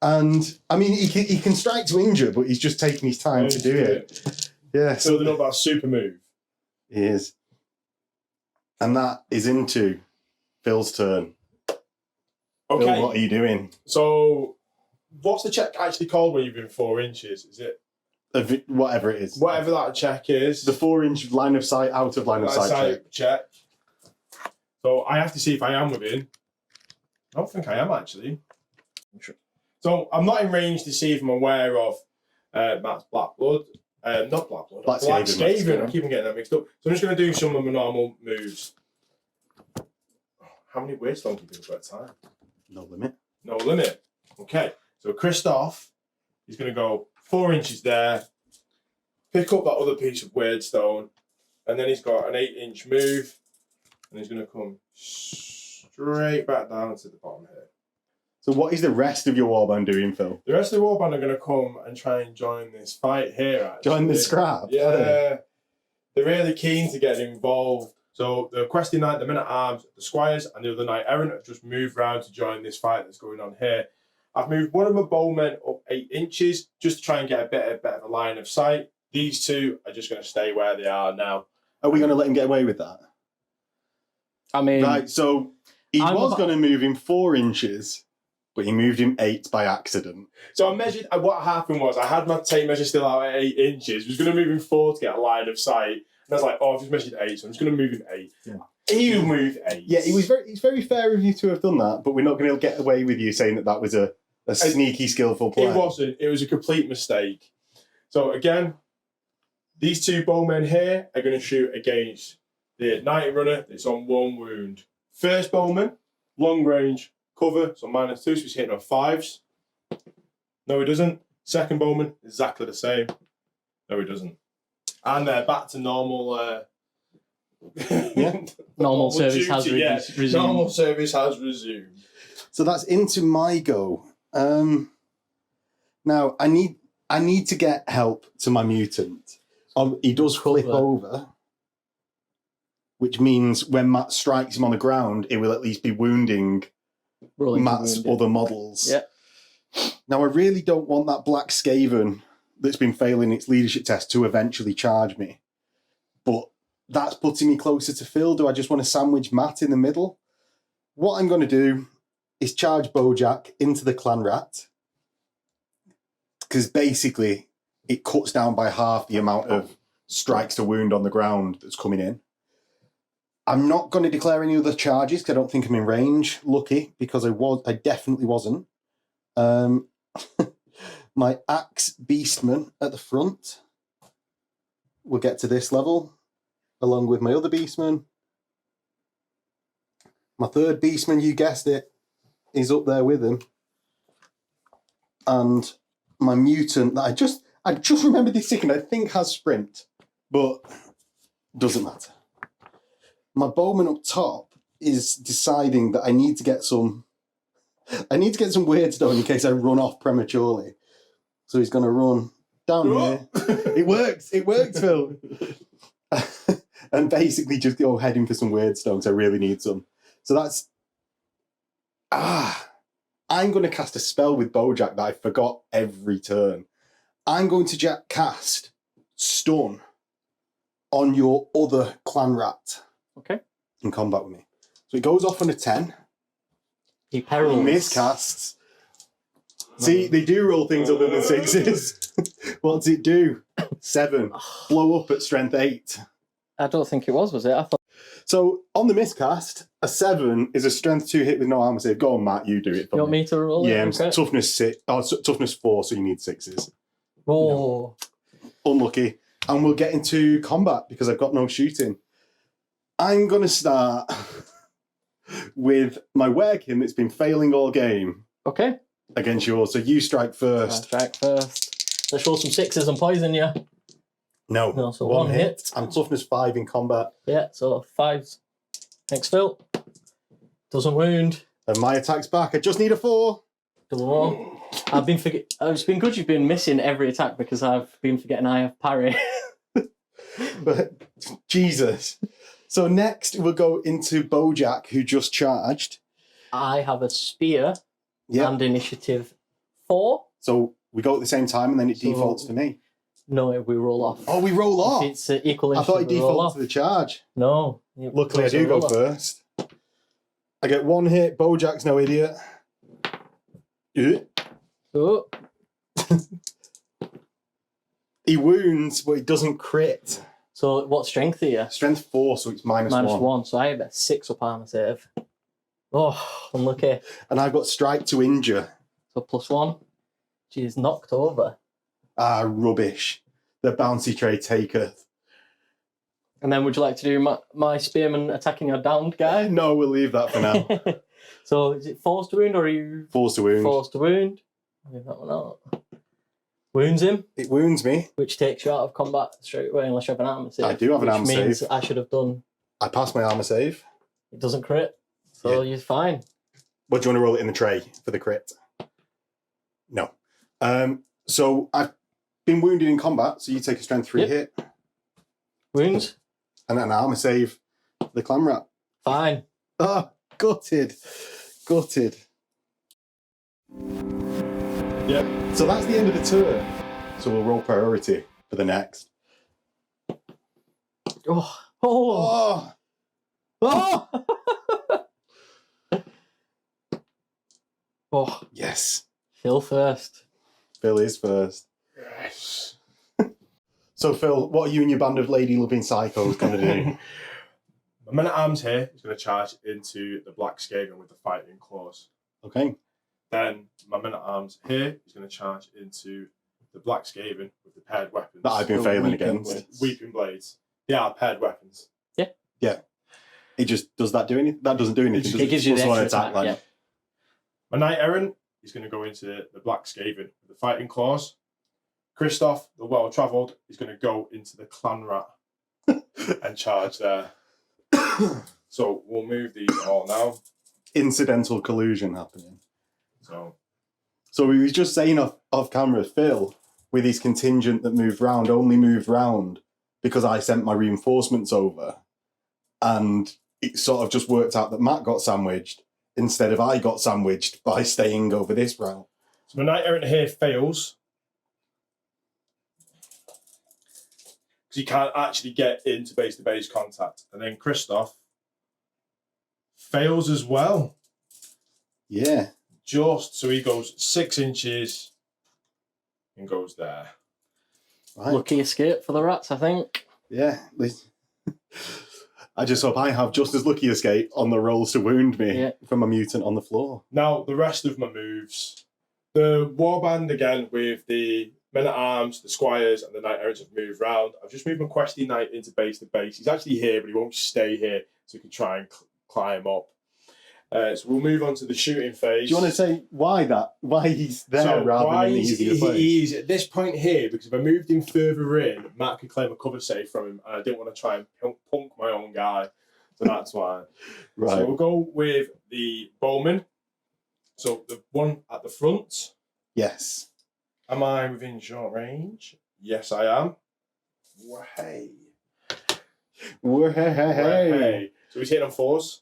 And, I mean, he can strike to injure, but he's just taking his time to do it. Yeah, So they're not about super move. he is. And that is into Phil's turn. Okay. Phil, what are you doing? So, what's the check actually called when you've been 4 inches? Is it Whatever it is. whatever that check is? The 4-inch line of sight, out of line of sight check. check. So I have to see if I am within. I don't think I am actually. Sure. So I'm not in range to see if I'm aware of Matt's Black Blood. Not Black Blood. Black Black Skaven. Skaven. I keep on getting that mixed up. So I'm just going to do some of my normal moves. How many ways long can people at a time? No limit. No limit. Okay. So Christoph, he's going to go 4 inches there, pick up that other piece of weird stone, and then he's got an 8-inch move, and he's going to come straight back down to the bottom here. So what is the rest of your warband doing, Phil? The rest of the warband are going to come and try and join this fight here, actually. Join the scrap? Yeah. They're really keen to get involved. So the Questing Knight, the Men-at-Arms, the Squires, and the other Knight Errant have just moved round to join this fight that's going on here. I've moved one of my bowmen up 8 inches just to try and get a bit of a line of sight. These two are just going to stay where they are now. Are we going to let him get away with that? I mean, Right, so he I'm was about- going to move him 4 inches, but he moved him 8 by accident. So I measured, what happened was I had my tape measure still out at 8 inches. I was going to move him 4 to get a line of sight. And I was like, I've just measured 8, so I'm just going to move him 8. Yeah. He moved 8. Yeah, it's very fair of you to have done that, but we're not going to get away with you saying that was a sneaky, skillful play. It wasn't. It was a complete mistake. So again, these two bowmen here are going to shoot against the Knight Runner that's on 1 wound. First bowman, long range, cover, so -2, so he's hitting on 5s. No, he doesn't. Second bowman, exactly the same. No, he doesn't. And they're back to normal. normal service duty, has yeah. resumed. Normal service has resumed. So that's into my go. Now I need to get help to my mutant. He does flip Cover. over, which means when Matt strikes him on the ground, it will at least be wounding Rolling to Matt's wound it. other models. Yeah. Now, I really don't want that black Skaven that's been failing its leadership test to eventually charge me. But that's putting me closer to Phil. Do I just want to sandwich Matt in the middle? What I'm going to do is charge Bojack into the clan rat. Because basically, it cuts down by half the amount of strikes to wound on the ground that's coming in. I'm not going to declare any other charges because I don't think I'm in range. Lucky, because I definitely wasn't. My axe beastman at the front will get to this level, along with my other beastman. My third beastman, you guessed it, is up there with him. And my mutant that I just remembered this second, I think has sprint, but doesn't matter. My bowman up top is deciding that I need to get some weird stuff in case I run off prematurely. So he's going to run down here. It works, Phil. And basically just go heading for some weird stones. I really need some. So that's... I'm going to cast a spell with Bojack that I forgot every turn. I'm going to cast Stun on your other clan rat. Okay. In combat with me. So it goes off on a 10. He perils. Miscasts. See, they do roll things other than 6s. What does it do? 7. Blow up at strength 8. I don't think it was it? I thought. So on the miscast, a 7 is a strength 2 hit with no armor save. Go on, Matt, you do it for You want me to roll Yeah, it? Okay. toughness 4, so you need 6s. Oh. Unlucky. And we'll get into combat because I've got no shooting. I'm going to start with my Werkin that's been failing all game Okay. against yours. So you strike first. Strike first. Let's roll some 6s and poison you. No, So one hit. I'm toughness 5 in combat. Yeah, so 5. Thanks, Phil. Doesn't wound. And my attack's back. I just need a 4. Double one. It's been good you've been missing every attack because I've been forgetting I have parry. But Jesus. So next we'll go into Bojack, who just charged. I have a spear and initiative 4. So we go at the same time and then it defaults to me. No, we roll off. Oh, we roll off. If it's equal I initiative, thought it we roll defaulted off. to the charge. No. Luckily I do go first. I get 1 hit. Bojack's no idiot. Oh. He wounds, but he doesn't crit. So what strength are you? Strength 4, so it's minus Minus 1. 1. So I have a 6 up armor save. Oh, unlucky. And I've got strike to injure. So +1. She's knocked over. Ah, rubbish. The bouncy tray taketh. And then would you like to do my spearman attacking your downed guy? No, we'll leave that for now. So is it forced to wound or are you Force to wound. forced to wound? Leave that one out. Wounds him, It wounds me. which takes you out of combat straight away unless you have an armor save. I do have an armor Which means save. I should have done. I pass my armor save. It doesn't crit. So you're fine. What do you want to roll it in the tray for the crit? No. So I've been wounded in combat, so you take a strength 3 hit. Wounds? And then an armor save. The clan rat. Fine. Ah, gutted. Gutted. Yep. So that's the end of the turn. So we'll roll priority for the next. Oh. Oh. Oh, Oh. Oh. yes. Phil first. Phil is first. Yes. So Phil, what are you and your band of lady-loving psychos going to do? My man at arms here is going to charge into the black Skaven with the fighting claws. Okay. Then my man at arms here is going to charge into the black Skaven with the paired weapons. That I've been The failing weeping against. blades. Weeping blades. They are paired weapons. Yeah. It just does that do anything? That doesn't do anything. It gives you the Plus one extra attack, like- yeah. My knight errant is going to go into the black Skaven with the fighting claws. Christoph, the well-travelled, is going to go into the clan rat and charge there. So we'll move these all now. Incidental collusion happening. So we was just saying off camera, Phil, with his contingent that moved round, only moved round because I sent my reinforcements over, and it sort of just worked out that Matt got sandwiched instead of I got sandwiched by staying over this route. So my Knight Errant here fails. Because he can't actually get into base-to-base contact. And then Christoph fails as well. Yeah. Just so he goes 6 inches and goes there. Right. Lucky escape for the rats, I think. Yeah. I just hope I have just as lucky escape on the rolls to wound me from a mutant on the floor. Now, the rest of my moves. The warband, again, with the men-at-arms, the squires, and the knight errants have moved round. I've just moved my questy knight into base to base. He's actually here, but he won't stay here, so he can try and climb up. So we'll move on to the shooting phase. Do you want to say why he's there rather than the easier place? He's at this point here because if I moved him further in, Matt could claim a cover save from him, and I didn't want to try and punk my own guy. So that's why. Right. So we'll go with the bowman. So the one at the front. Yes. Am I within short range? Yes, I am. Wahey. Wahey. So he's hitting on 4s.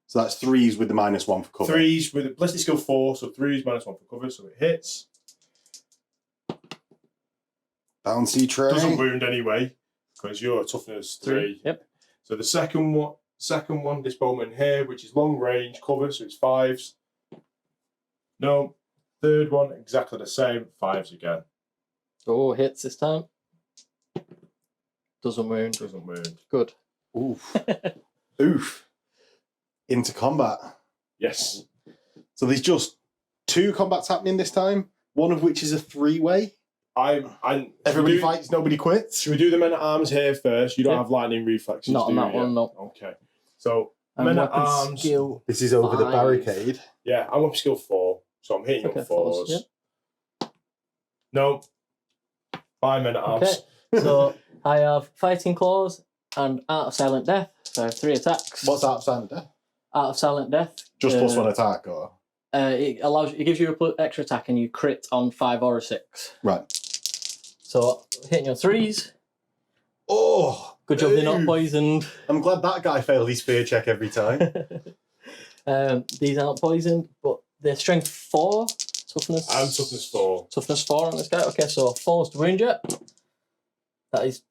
So that's 3s with the -1 for cover. 3s with a ballistic skill 4, so 3s -1 for cover, so it hits. Bouncy tray. Doesn't wound anyway, because you're a toughness 3. Yep. So the second one, this bowman here, which is long range cover, so it's 5s. No. Third one, exactly the same, 5s again. Oh, hits this time. Doesn't wound. Doesn't wound. Good. Oof. Oof. Into combat. Yes. So there's just 2 combats happening this time, one of which is a 3-way. Everybody fights, nobody quits. Should we do the men at arms here first? You don't have lightning reflexes, Not on that one, no. Okay. So, men at arms. Skill. This is over the 5. barricade. Yeah, I'm up skill 4, so I'm hitting Okay, on 4s. Yep. No. 5 men at arms. Okay. So I have fighting claws and art of silent death. So I have 3 attacks. What's that silent death? Art of silent death? Just +1 attack, or? It gives you a extra attack and you crit on 5 or a 6. Right. So hitting your 3s. Oh! Good job they're not poisoned. I'm glad that guy failed his fear check every time. These aren't poisoned, but they're strength 4. Toughness. I'm toughness 4. Toughness 4 on this guy. Okay, so 4's to wound you. That is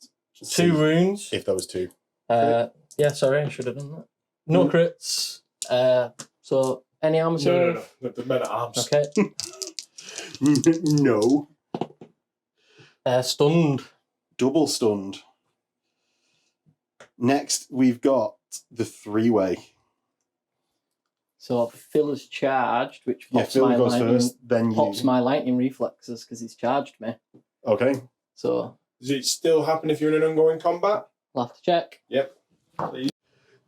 2 wounds. If there was 2. Yeah, sorry, I should have done that. No crits. So any armor save? No. The men at arms. Okay. No. Stunned. Double stunned. Next, we've got the 3-way. So Phil is charged, which pops Phil my goes lightning, first, then pops you. my lightning reflexes because he's charged me. Okay. So Does it still happen if you're in an ongoing combat? I'll have to check. Yep. Please.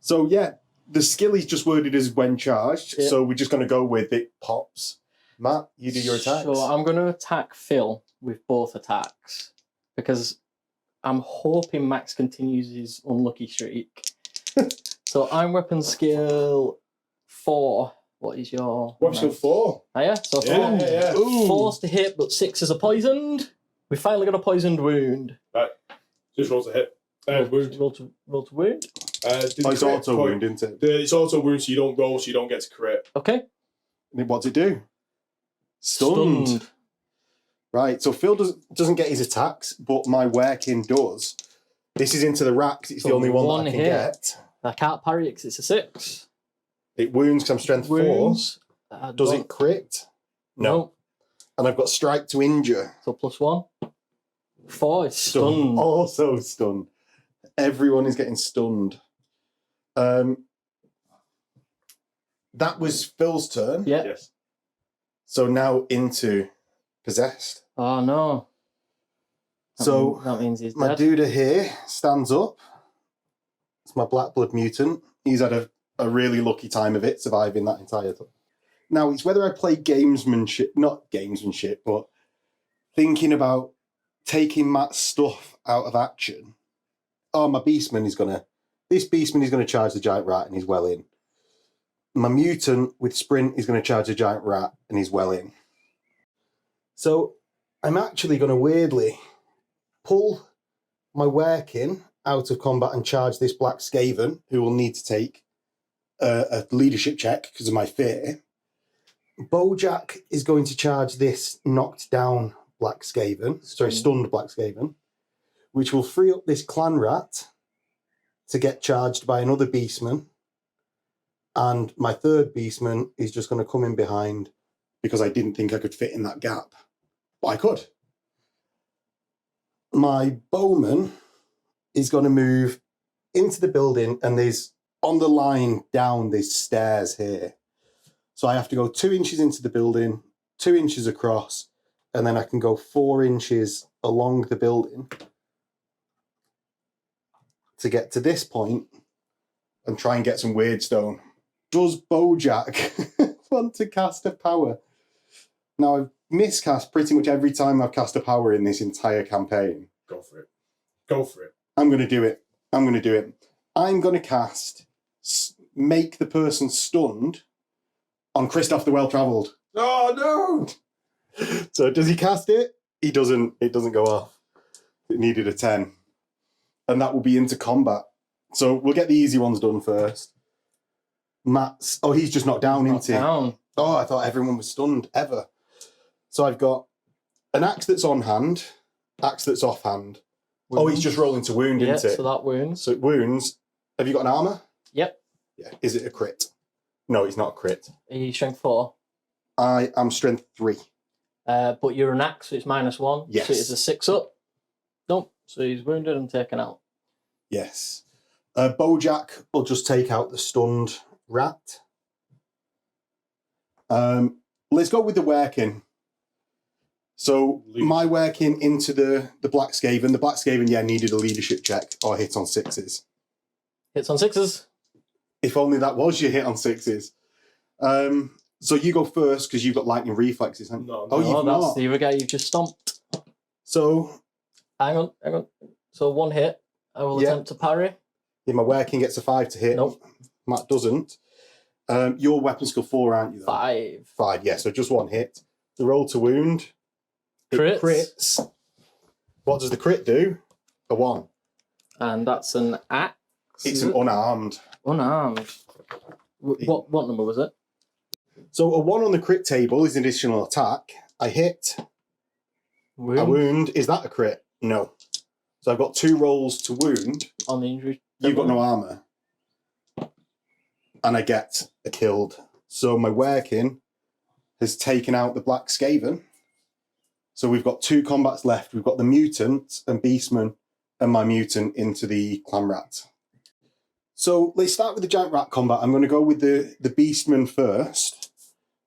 So, yeah, the skill is just worded as when charged, Yep. so we're just going to go with it pops. Matt, you do your attacks. So I'm going to attack Phil with both attacks because I'm hoping Max continues his unlucky streak. So I'm weapon skill 4. What is your... Weapon skill 4. Oh yeah, so Yeah. Ooh. 4's to hit, but 6 is a poisoned. We finally got a poisoned wound. Right. Just rolls a hit. Wound. Roll to wound. It's auto wound, isn't it? It's auto wound, so you don't roll, so you don't get to crit. Okay. What's it do? Stunned. Right, so Phil doesn't get his attacks, but my Werkin does. This is into the rack, 'cause it's the So only one one that I can hit. get. I can't parry it because it's a 6. It wounds because I'm strength Wounds. 4. Does it crit? No. And I've got strike to injure. So +1. 4 is stunned. Also stunned. Everyone is getting stunned. That was Phil's turn. Yeah. Yes. So now into possessed. Oh no. So that means he's my dead. dude here stands up. It's my black blood mutant. He's had a really lucky time of it, surviving that entire time. Now, it's whether I play not gamesmanship, but thinking about taking Matt's stuff out of action. Oh, my beastman is this beastman is going to charge the giant rat and he's well in. My mutant with sprint is going to charge the giant rat and he's well in. So I'm actually going to weirdly pull my working out of combat and charge this black Skaven, who will need to take a leadership check because of my fear. Bojack is going to charge this knocked down black Skaven, stunned black Skaven, which will free up this clan rat to get charged by another beastman. And my third beastman is just going to come in behind because I didn't think I could fit in that gap. But I could. My bowman is going to move into the building, and there's, on the line down, there's stairs here. So I have to go 2 inches into the building, 2 inches across, and then I can go 4 inches along the building to get to this point and try and get some weird stone. Does Bojack want to cast a power? Now, I've miscast pretty much every time I've cast a power in this entire campaign. Go for it. Go for it. I'm going to do it. I'm going to cast Make the Person Stunned on Christoph the Well-Travelled. Oh, no! So does he cast it? He doesn't. It doesn't go off. It needed a 10. And that will be into combat. So we'll get the easy ones done first. Matt's... Oh, he's just knocked down, isn't he? Down. Oh, I thought everyone was stunned, ever. So I've got an axe that's on hand, axe that's off hand. Wounds. Oh, he's just rolling to wound, Yeah, isn't it? so that wounds. So it wounds. Have you got an armour? Yep. Yeah. Is it a crit? No, it's not a crit. Are you strength 4? I am strength 3. But you're an axe, so it's -1. Yes. So it's a 6 up. Nope. So he's wounded and taken out. Yes. Bojack will just take out the stunned rat. Let's go with the working. So my working into the Black Skaven. The Black Skaven, yeah, needed a leadership check or hit on 6s. Hits on 6s. If only that was your hit on 6s. So you go first because you've got lightning reflexes. No, oh, you've that's not. the other guy you've just stomped. So Hang on. So 1 hit. I will attempt to parry. yeah, my working gets a 5 to hit. Nope. Matt doesn't. Your weapon skill 4, aren't you? Though? 5. 5, yeah. So just 1 hit. The roll to wound. It Crits. crits. What does the crit do? A 1. And that's an axe. It's an unarmed. Unarmed. What number was it? So a 1 on the crit table is an additional attack. I hit. Wound. A wound. Is that a crit? No. So I've got 2 rolls to wound. On the injury. You've got no armour. And I get a killed. So my working has taken out the Black Skaven. So we've got 2 combats left. We've got the mutant and beastman and my mutant into the clan rat. So let's start with the giant rat combat. I'm going to go with the beastman first.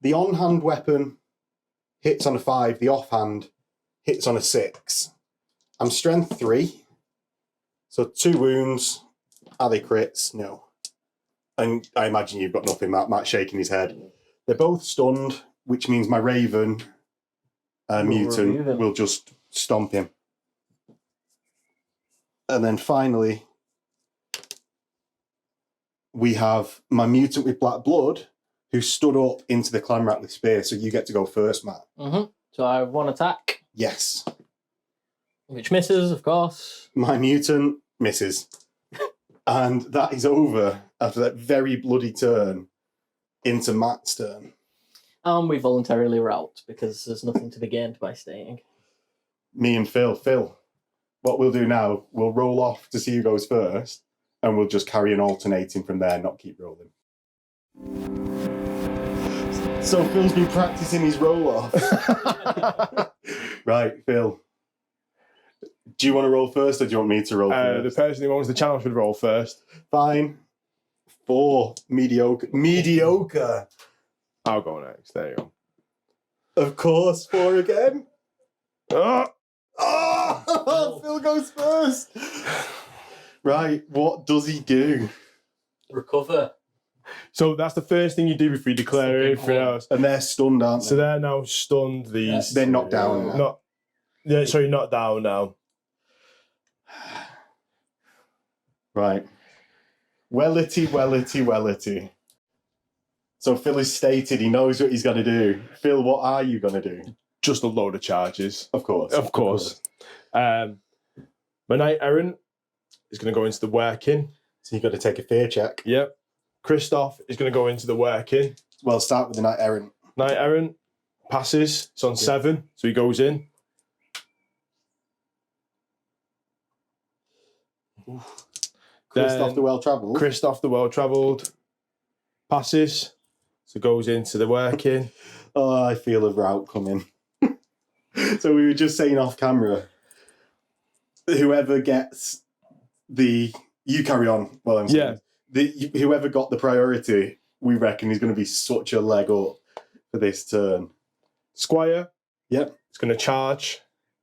The on-hand weapon hits on a 5. The off-hand hits on a 6. I'm strength 3. So 2 wounds. Are they crits? No. And I imagine you've got nothing, Matt. Matt's shaking his head. They're both stunned, which means my raven mutant will just stomp him. And then finally, we have my mutant with black blood who stood up into the clan rat with spear. So you get to go first, Matt. Mm-hmm. So I have 1 attack. Yes. Which misses, of course. My mutant misses. And that is over after that very bloody turn into Matt's turn. And we voluntarily rout because there's nothing to be gained by staying. Me and Phil. Phil, what we'll do now, we'll roll off to see who goes first, and we'll just carry on alternating from there, not keep rolling. So Phil's been practicing his roll off. Right, Phil. Do you want to roll first, or do you want me to roll The first? person who owns the challenge would roll first. Fine. 4. Mediocre. Mediocre. I'll go next. There you go. Of course, 4 again. Oh! Oh, Phil goes first. Right, what does he do? Recover. So that's the first thing you do before you declare That's a big anything one. else. And they're stunned, aren't they? So they're now stunned. These They're knocked down. not. Yeah, sorry, not down now. Right. Wellity. So Phil has stated he knows what he's going to do. Phil, what are you going to do? Just a load of charges. Of course. Of course. My My knight errant is going to go into the working. So you've got to take a fear check. Yep. Christoph is going to go into the working. Well, start with the knight errant. Knight errant passes. It's on 7, so he goes in. Christoph the well-travelled. Christoph the well-travelled passes, so goes into the working. Oh, I feel a rout coming. So we were just saying off camera, whoever gets the... You carry on while I'm saying whoever got the priority, we reckon is going to be such a leg up for this turn. Squire. Yep. It's going to charge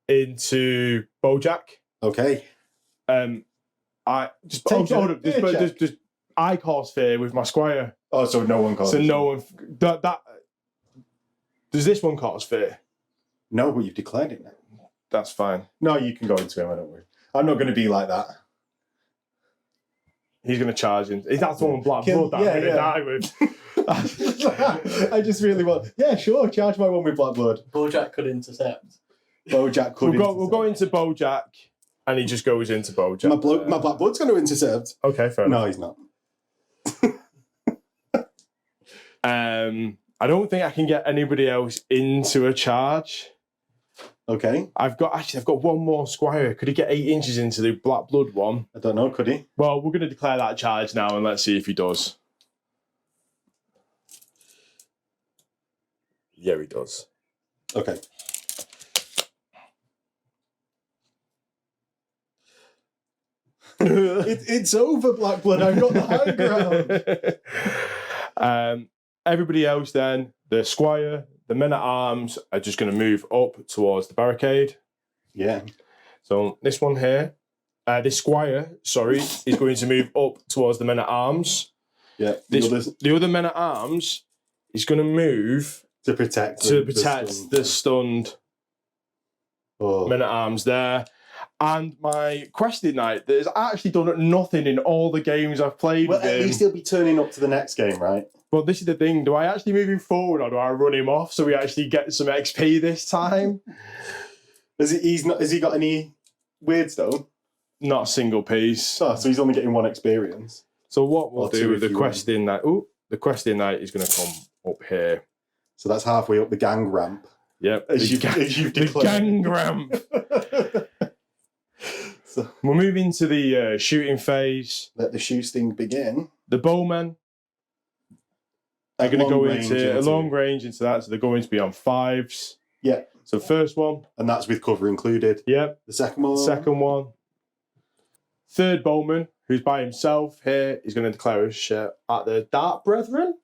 into Bojack. Okay. I just I cause fear with my squire. Oh, so no one causes. So no one that does this one cause fear? No, but you've declared it now. That's fine. No, you can go into him. I don't worry. I'm not going to be like that. He's going to charge in. That's the one with black blood that I'm going to die with. I just really want. Yeah, sure. Charge my one with black blood. Bojack could intercept. Bojack could. We'll go into Bojack, and he just goes into Bojack. My black blood's going to intercept. Okay, fair enough. No, he's not. I don't think I can get anybody else into a charge. Okay. I've got one more squire. Could he get 8 inches into the black blood one? I don't know. Could he? Well, we're going to declare that charge now, and let's see if he does. Yeah, he does. Okay. It's over, black blood. I've got the high ground. Everybody else then, the squire, the men-at-arms are just going to move up towards the barricade. Yeah. So this one here, this squire, sorry, is going to move up towards the men-at-arms. Yeah. The other men-at-arms is going to move to protect the stunned men-at-arms there. And my questing knight that has actually done nothing in all the games I've played with him. At least he'll be turning up to the next game, right? Well, this is the thing. Do I actually move him forward or do I run him off so we actually get some XP this time? Has he got any weirds though? Not a single piece. Oh, so he's only getting 1 experience. So what we'll do with the questing knight... Oh, the questing knight is going to come up here. So that's halfway up the gang ramp. Yep. As you've the gang ramp. So we'll move into the shooting phase. Let the shooting begin. The bowmen are going to go into a long range into that, so they're going to be on 5s. Yeah. So first one. And that's with cover included. Yep. The second one. Second one. Third bowman, who's by himself here, is going to declare his shit at the Dark Brethren?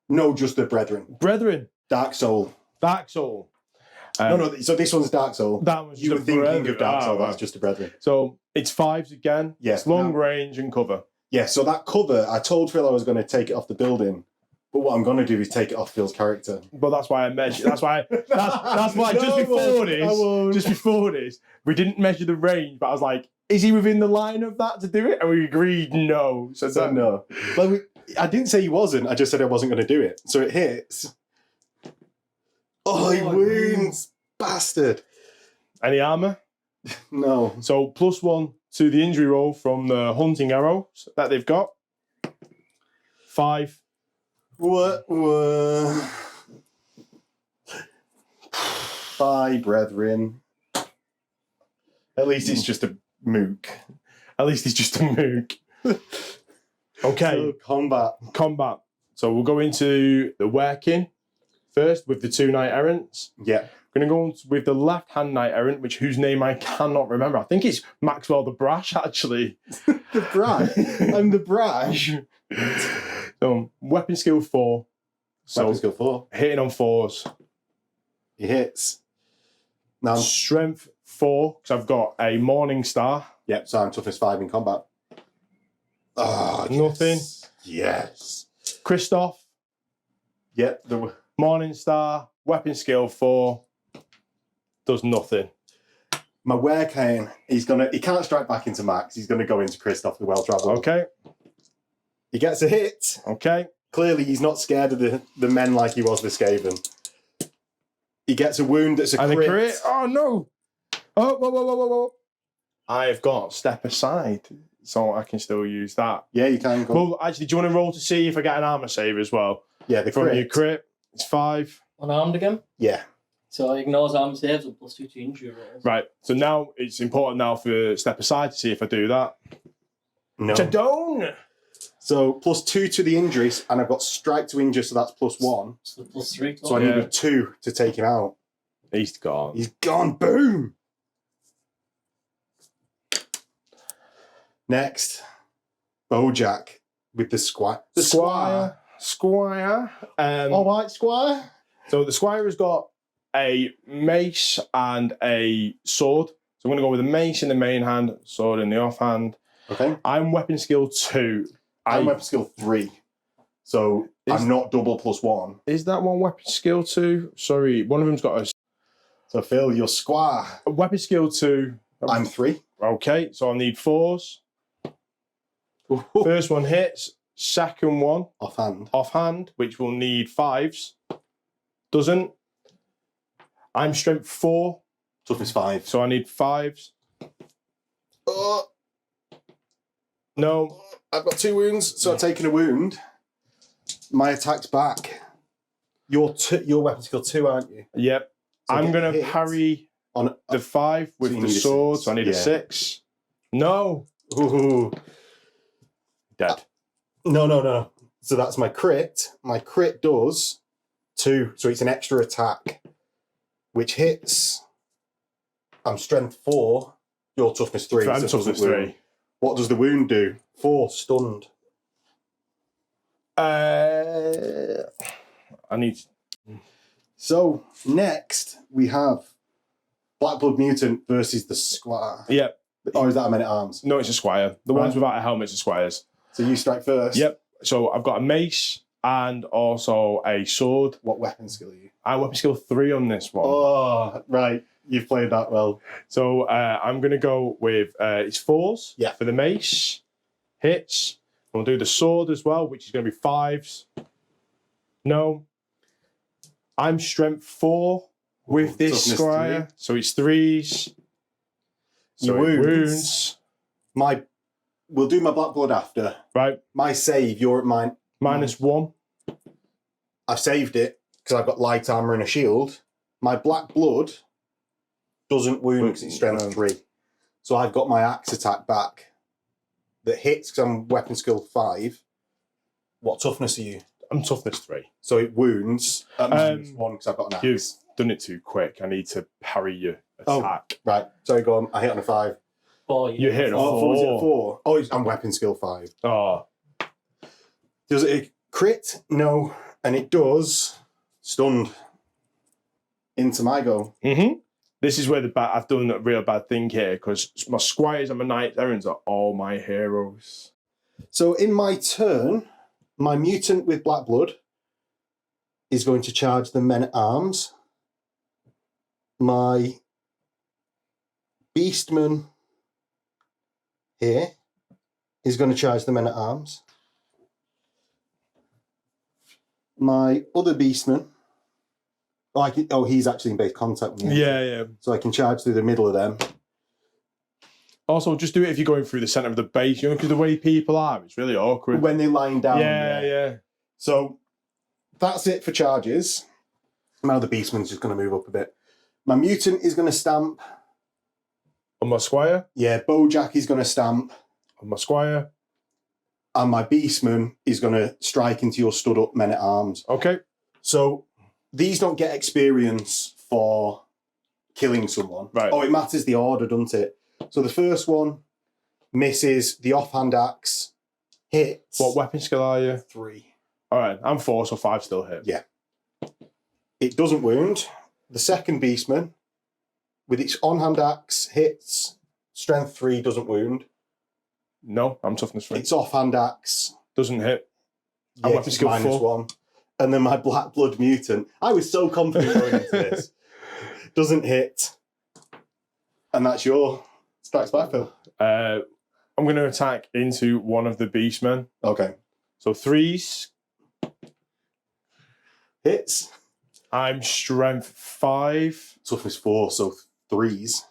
No, just the Brethren. Brethren. Dark Soul. Dark Soul. No, so this one's Dark Soul. That one's you were thinking of Dark Soul, that's just the Brethren. So it's 5s again. Yes. It's long range and cover. Yeah, so that cover, I told Phil I was going to take it off the building, but what I'm going to do is take it off Phil's character. But that's why I measured. That's why just before this, we didn't measure the range, but I was like, is he within the line of that to do it? And we agreed no. So no. But I didn't say he wasn't, I just said I wasn't going to do it. So it hits. Oh, he wounds. Bastard. Any armour? No. So +1 to the injury roll from the hunting arrows that they've got. 5. What? Bye, brethren. At least it's just a mook. Okay. So combat. So we'll go into the working first with the 2 knight errants. Yeah. Going to go with the left-hand knight errant, whose name I cannot remember. I think it's Maxwell the Brash, actually. The Brash? I'm the Brash. So, weapon skill 4. Weapon skill 4. Hitting on 4s. He hits. Now Strength 4, because I've got a Morning Star. Yep, so I'm toughness 5 in combat. Oh, nothing. Yes. Christoph. Yep. The Morning Star. Weapon skill 4. Does nothing. My Werecane, he can't strike back into Max. He's going to go into Christoph the well-travelled. Okay. He gets a hit. Okay. Clearly, he's not scared of the men like he was with Skaven. He gets a wound that's a crit. Oh, no. Oh, whoa. I've got step aside, so I can still use that. Yeah, you can go. Well, actually, do you want to roll to see if I get an armor save as well? Yeah, the From crit. your crit, it's 5. Unarmed again. Yeah. So it ignores armor saves and +2 to injury rolls. Right. So now it's important now for step aside to see if I do that. No. Which I don't. So +2 to the injuries, and I've got strike to injure, so that's +1. So +3. So I need a 2 to take him out. He's gone. He's gone. Boom. Next, Bojack with the squire. The Squire. All right, squire. So the squire has got a mace and a sword. So I'm going to go with a mace in the main hand, sword in the offhand. Okay. I'm weapon skill 2. I'm weapon skill 3. So I'm not double +1. Is that one weapon skill 2? Sorry, one of them's got a So Phil, your squire. weapon skill 2. I'm 3. Okay, so I need 4s. First one hits. Second one Offhand. offhand, which will need 5s. Doesn't. I'm strength 4, Toughness 5. so I need 5s. No. I've got 2 wounds, so I've taken a wound. My attack's back. You're weapon skill 2, aren't you? Yep. So I'm get going to hit parry on the 5 with you the need a sword, 6. so I need a Yeah. 6. No. Ooh. Dead. No. So that's my crit. My crit does 2, so it's an extra attack, which hits. I'm strength 4. Your toughness 3. I'm so it doesn't toughness wound. 3. What does the wound do? 4, stunned. I need. So next we have Black Blood Mutant versus the Squire. Yep. Or is that a men at arms? No, it's a squire. The Right. ones without a helmet's a squires. So you strike first. Yep. So I've got a mace and also a sword. What weapon skill are you? I'm weapon skill 3 on this one. Oh, right. You've played that well. So I'm going to go with it's 4s Yeah. for the mace. Hits. We'll do the sword as well, which is going to be 5s. No. I'm strength 4 with this Toughness squire. 3. So it's 3s. So Your it wounds. wounds. We'll do my Black Blood after. Right. My save, you're at mine. -1. I've saved it because I've got light armor and a shield. My Black Blood doesn't wound because it's strength 3. So I've got my axe attack back that hits because I'm weapon skill 5. What toughness are you? I'm toughness 3. So it wounds at -1 because I've got an You've axe. done it too quick. I need to parry your Oh. attack. Right. Sorry, go on. I hit on a 5. 4. You hit a Oh, was it a 4. 4? Oh, I'm weapon skill 5. Oh. Does it crit? No. And it does stunned into my go. Mm-hmm. This is where I've done a real bad thing here because my squires and my knights errands are all my heroes. So in my turn, my mutant with Black Blood is going to charge the men at arms. My beastman here is going to charge the men at arms. My other beastman, he's actually in base contact with me. Yeah. So I can charge through the middle of them. Also, just do it if you're going through the centre of the base, because the way people are, it's really awkward. When they're lying down. Yeah. So that's it for charges. Now the beastman's just going to move up a bit. My mutant is going to stamp. On my squire. Yeah, Bojack is going to stamp. On my squire. And my beastman is going to strike into your stood up men at arms. Okay. So these don't get experience for killing someone. Right. Oh, it matters the order, doesn't it? So the first one misses, the offhand axe hits. What weapon skill are you? 3. All right, I'm 4, so 5 still hit. Yeah. It doesn't wound. The second beastman with its on-hand axe hits, strength 3 doesn't wound. No, I'm toughness 3. Its offhand axe, Doesn't hit. yeah, I'm weapon skill minus 4. 1. And then my Black Blood mutant, I was so confident going into this, doesn't hit. And that's your strikes back, Phil. I'm going to attack into one of the beastmen. Okay. So 3s. Hits. I'm strength 5. Toughness 4, so 3s.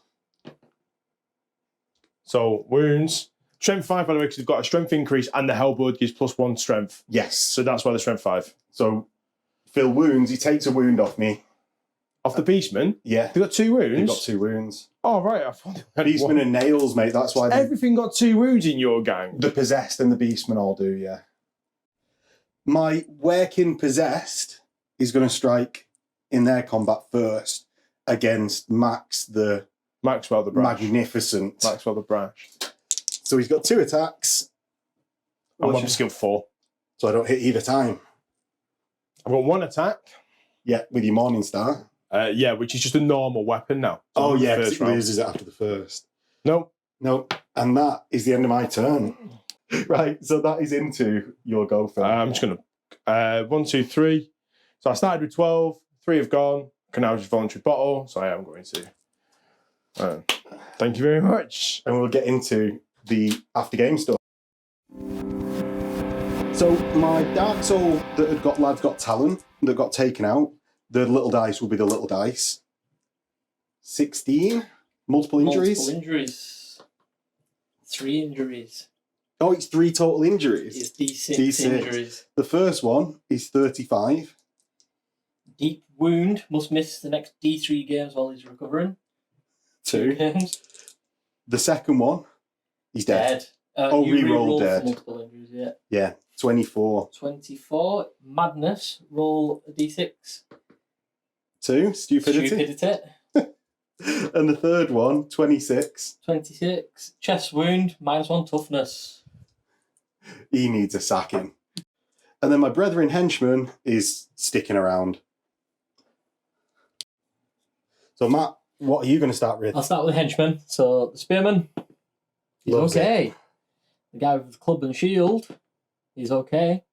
So wounds. Strength 5, by the way, because you've got a strength increase and the Hellblood gives +1 strength. Yes. So that's why the strength 5. So Phil wounds, he takes a wound off me. Off the Beastman? Yeah. They got 2 wounds? They got 2 wounds. Oh, right. I thought Beastmen and nails, mate. That's why everything got 2 wounds in your gang. the possessed and the beastmen all do, yeah. My Werkin possessed is going to strike in their combat first against Maxwell the Brash. Magnificent. Maxwell the Brash. So he's got 2 attacks. I'm weapon skill 4. So I don't hit either time. I've got 1 attack. Yeah, with your Morning Star. Yeah, which is just a normal weapon now. Oh, yeah, first because it loses it after the first. No. And that is the end of my turn. Right, so that is into your go, Phil. I'm just going to... 1, 2, 3. So I started with 12. 3 have gone. Can now just voluntary bottle. So I am going to... thank you very much. And we'll get into the after game stuff. So my Dark Soul that had got Lads Got Talent that got taken out, the little dice will be the little dice. 16 multiple injuries. Multiple injuries. 3 injuries. Oh, it's 3 total injuries. It's D6, D6. injuries. The first one is 35. Deep wound must miss the next D3 games while he's recovering. 2. Games. The second one, he's dead. You re-roll re-roll dead. for multiple injuries, yeah. Yeah, 24. 24. Madness. Roll a D6. 2. Stupidity. And the third one, 26. 26. Chest wound. -1 toughness. He needs a sacking. And then my brethren henchman is sticking around. So Matt, what are you going to start with? I'll start with the henchman. So the spearman, he's Loves okay. The guy with the club and shield, he's okay.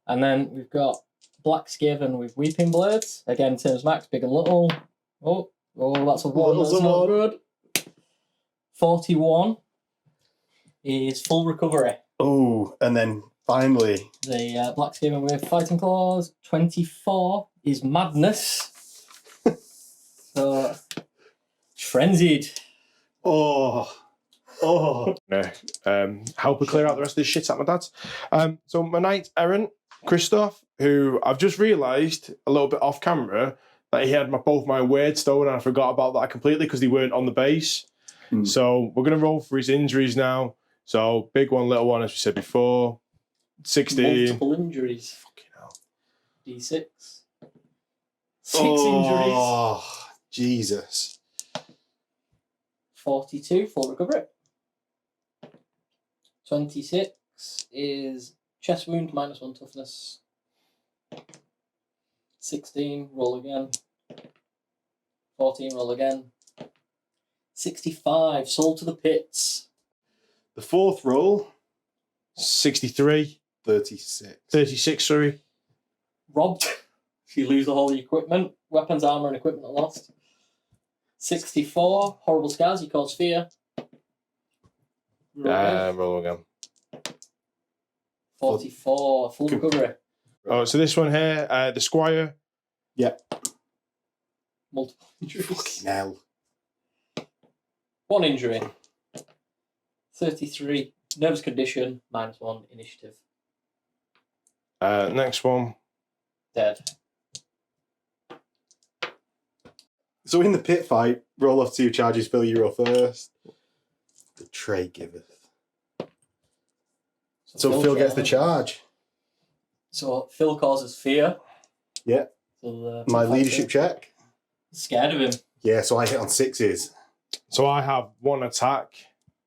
And then we've got Black Skaven with Weeping Blades. Again, same as Max, big and little. Oh, that's a 1. That's not good. 41 is full recovery. Oh, and then finally, The Black Skaven with Fighting Claws. 24 is Madness. So, frenzied. oh, Help her clear out the rest of this shit at my dad's. So my knight errant, Christoph, who I've just realised a little bit off camera that he had both my words stolen, and I forgot about that completely because they weren't on the base. So we're going to roll for his injuries now. So big one, little one, as we said before. 16. Multiple injuries. Fucking hell. D6. 6 injuries. Oh, Jesus. 42, full recovery. 26 is chest wound, -1 toughness. 16, roll again. 14, roll again. 65, soul to the pits. The fourth roll, 63. 36. 36, sorry. Robbed. If you lose all the equipment, weapons, armour, and equipment are lost. 64, horrible scars, you cause fear. Roll again. 44, full recovery. Oh, so this one here, the Squire. Yeah. Multiple injuries. Fucking hell. 1 injury. 33, nervous condition, -1 initiative. Next one. Dead. So in the pit fight, roll off 2 charges, Phil, you roll first. The tray giveth. So Phil gets the charge. So Phil causes fear. Yeah. So My leadership check. Scared of him. Yeah, so I hit on 6s. So I have 1 attack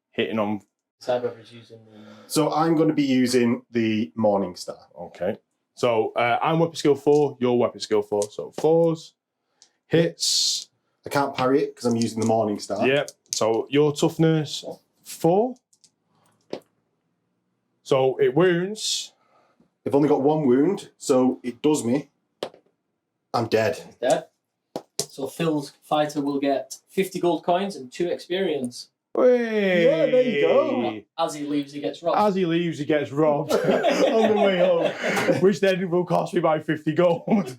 hitting on. Cyber's using the... So I'm going to be using the Morning Star. Okay. So I'm weapon skill 4, your weapon skill 4. So 4s. Hits. I can't parry it because I'm using the Morning Star. Yeah. So your toughness 4. So it wounds. I've only got 1 wound, so it does me. I'm dead. Dead. So Phil's fighter will get 50 gold coins and 2 experience. Hey. Yeah, there you go. As he leaves, he gets robbed. As he leaves, he gets robbed on the way home, which then will cost me by 50 gold.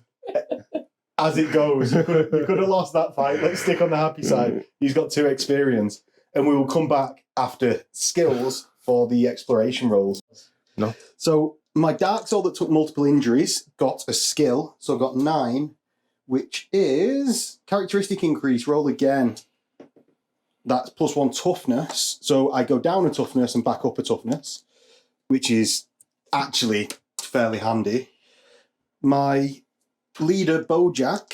As it goes, you could have lost that fight. Let's stick on the happy side. He's got 2 experience. and we will come back after skills for the exploration rolls. No. So my Dark Soul that took multiple injuries got a skill, so I got 9, which is characteristic increase. Roll again. That's +1 toughness. So I go down a toughness and back up a toughness, which is actually fairly handy. My leader, Bojack,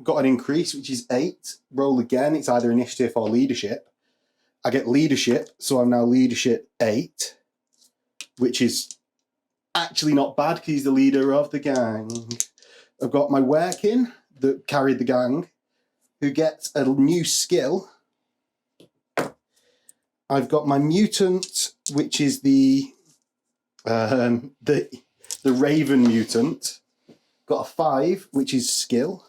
got an increase, which is 8. Roll again. It's either initiative or leadership. I get leadership, so I'm now leadership 8, which is actually not bad because he's the leader of the gang. I've got my Werkin that carried the gang, who gets a new skill. I've got my mutant, which is the Raven mutant. Got a 5, which is skill.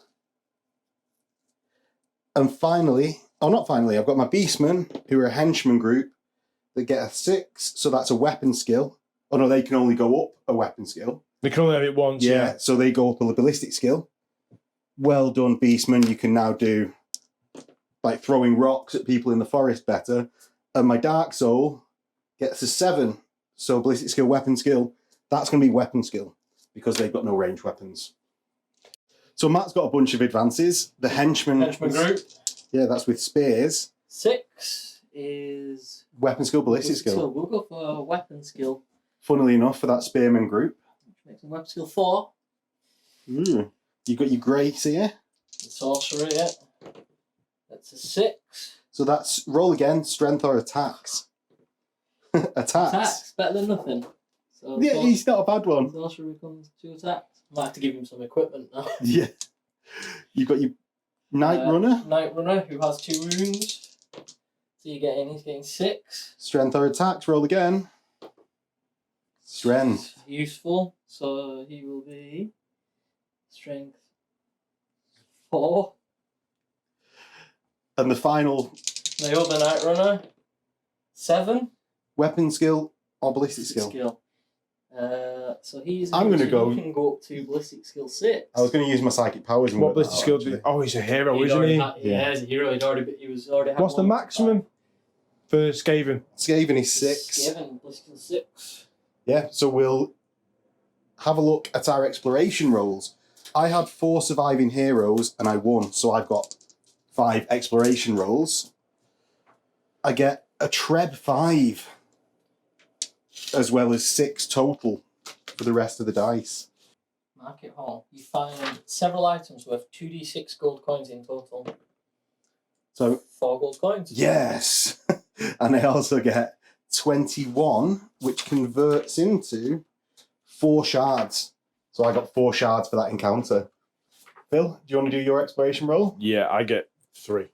And finally, not finally, I've got my Beastmen, who are a henchman group, that get a 6, so that's a weapon skill. Oh no, they can only go up a weapon skill. They can only have it once. Yeah, so they go up a ballistic skill. Well done, Beastman. You can now do like throwing rocks at people in the forest better. And my Dark Soul gets a 7. So ballistic skill, weapon skill. That's going to be weapon skill because they've got no ranged weapons. So Matt's got a bunch of advances. The henchman group. Yeah, that's with spears. 6 is Weapon skill, ballistic skill. We'll go for weapon skill. Funnily enough, for that spearman group. Which makes them weapon skill 4. Ooh. You got your Grace here. The sorcerer, yeah. That's a 6. So that's roll again, strength or attacks. Attacks. Attacks, better than nothing. So Yeah, he's not a bad one. sorcerer becomes 2 attacks. Might have to give him some equipment now. Yeah. You got your Night Runner. Night Runner, who has 2 wounds. So he's getting 6. Strength or attacks, roll again. Strength. Useful. So he will be strength 4. And the final The other Night Runner, 7. weapon skill or ballistic skill. So he's. I'm gonna go- He can go up to ballistic skill 6. I was going to use my psychic powers. And What work ballistic that skill out, do? actually. Oh, he's a hero, He'd isn't already he? had- yeah, he's a hero. He was already. Had What's the one. maximum for Skaven? Skaven is 6. Skaven, ballistic skill 6. Yeah, so we'll have a look at our exploration rolls. I had 4 surviving heroes and I won, so I've got 5 exploration rolls. I get a Treb 5, as well as 6 total for the rest of the dice. Market hall. You find several items worth 2d6 gold coins in total. So 4 gold coins. yes, and I also get 21, which converts into 4 shards. So I got 4 shards for that encounter. Phil, do you want to do your exploration roll? Yeah, I get 3.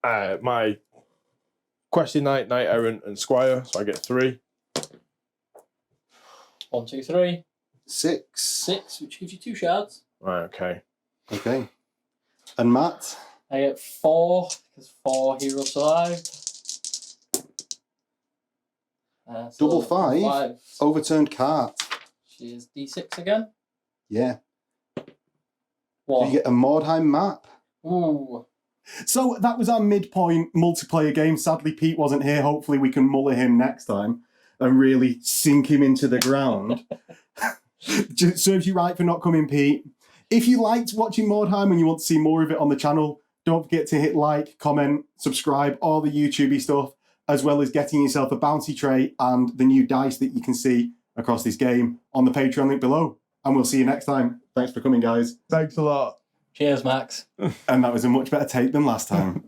My Questing Knight, Knight Errant, and Squire, so I get 3. 1, 2, 3. 6. 6, which gives you 2 shards. Right, okay. Okay. And Matt? I get 4 because 4 heroes survived. Double 5. Overturned cart. She is D6 again. Yeah. 1. You get a Mordheim map. Ooh. So that was our midpoint multiplayer game. Sadly, Pete wasn't here. Hopefully we can muller him next time and really sink him into the ground. Just serves you right for not coming, Pete. If you liked watching Mordheim and you want to see more of it on the channel, don't forget to hit like, comment, subscribe, all the YouTubey stuff, as well as getting yourself a bounty tray and the new dice that you can see across this game on the Patreon link below. And we'll see you next time. Thanks for coming, guys. Thanks a lot. Cheers, Max. And that was a much better take than last time.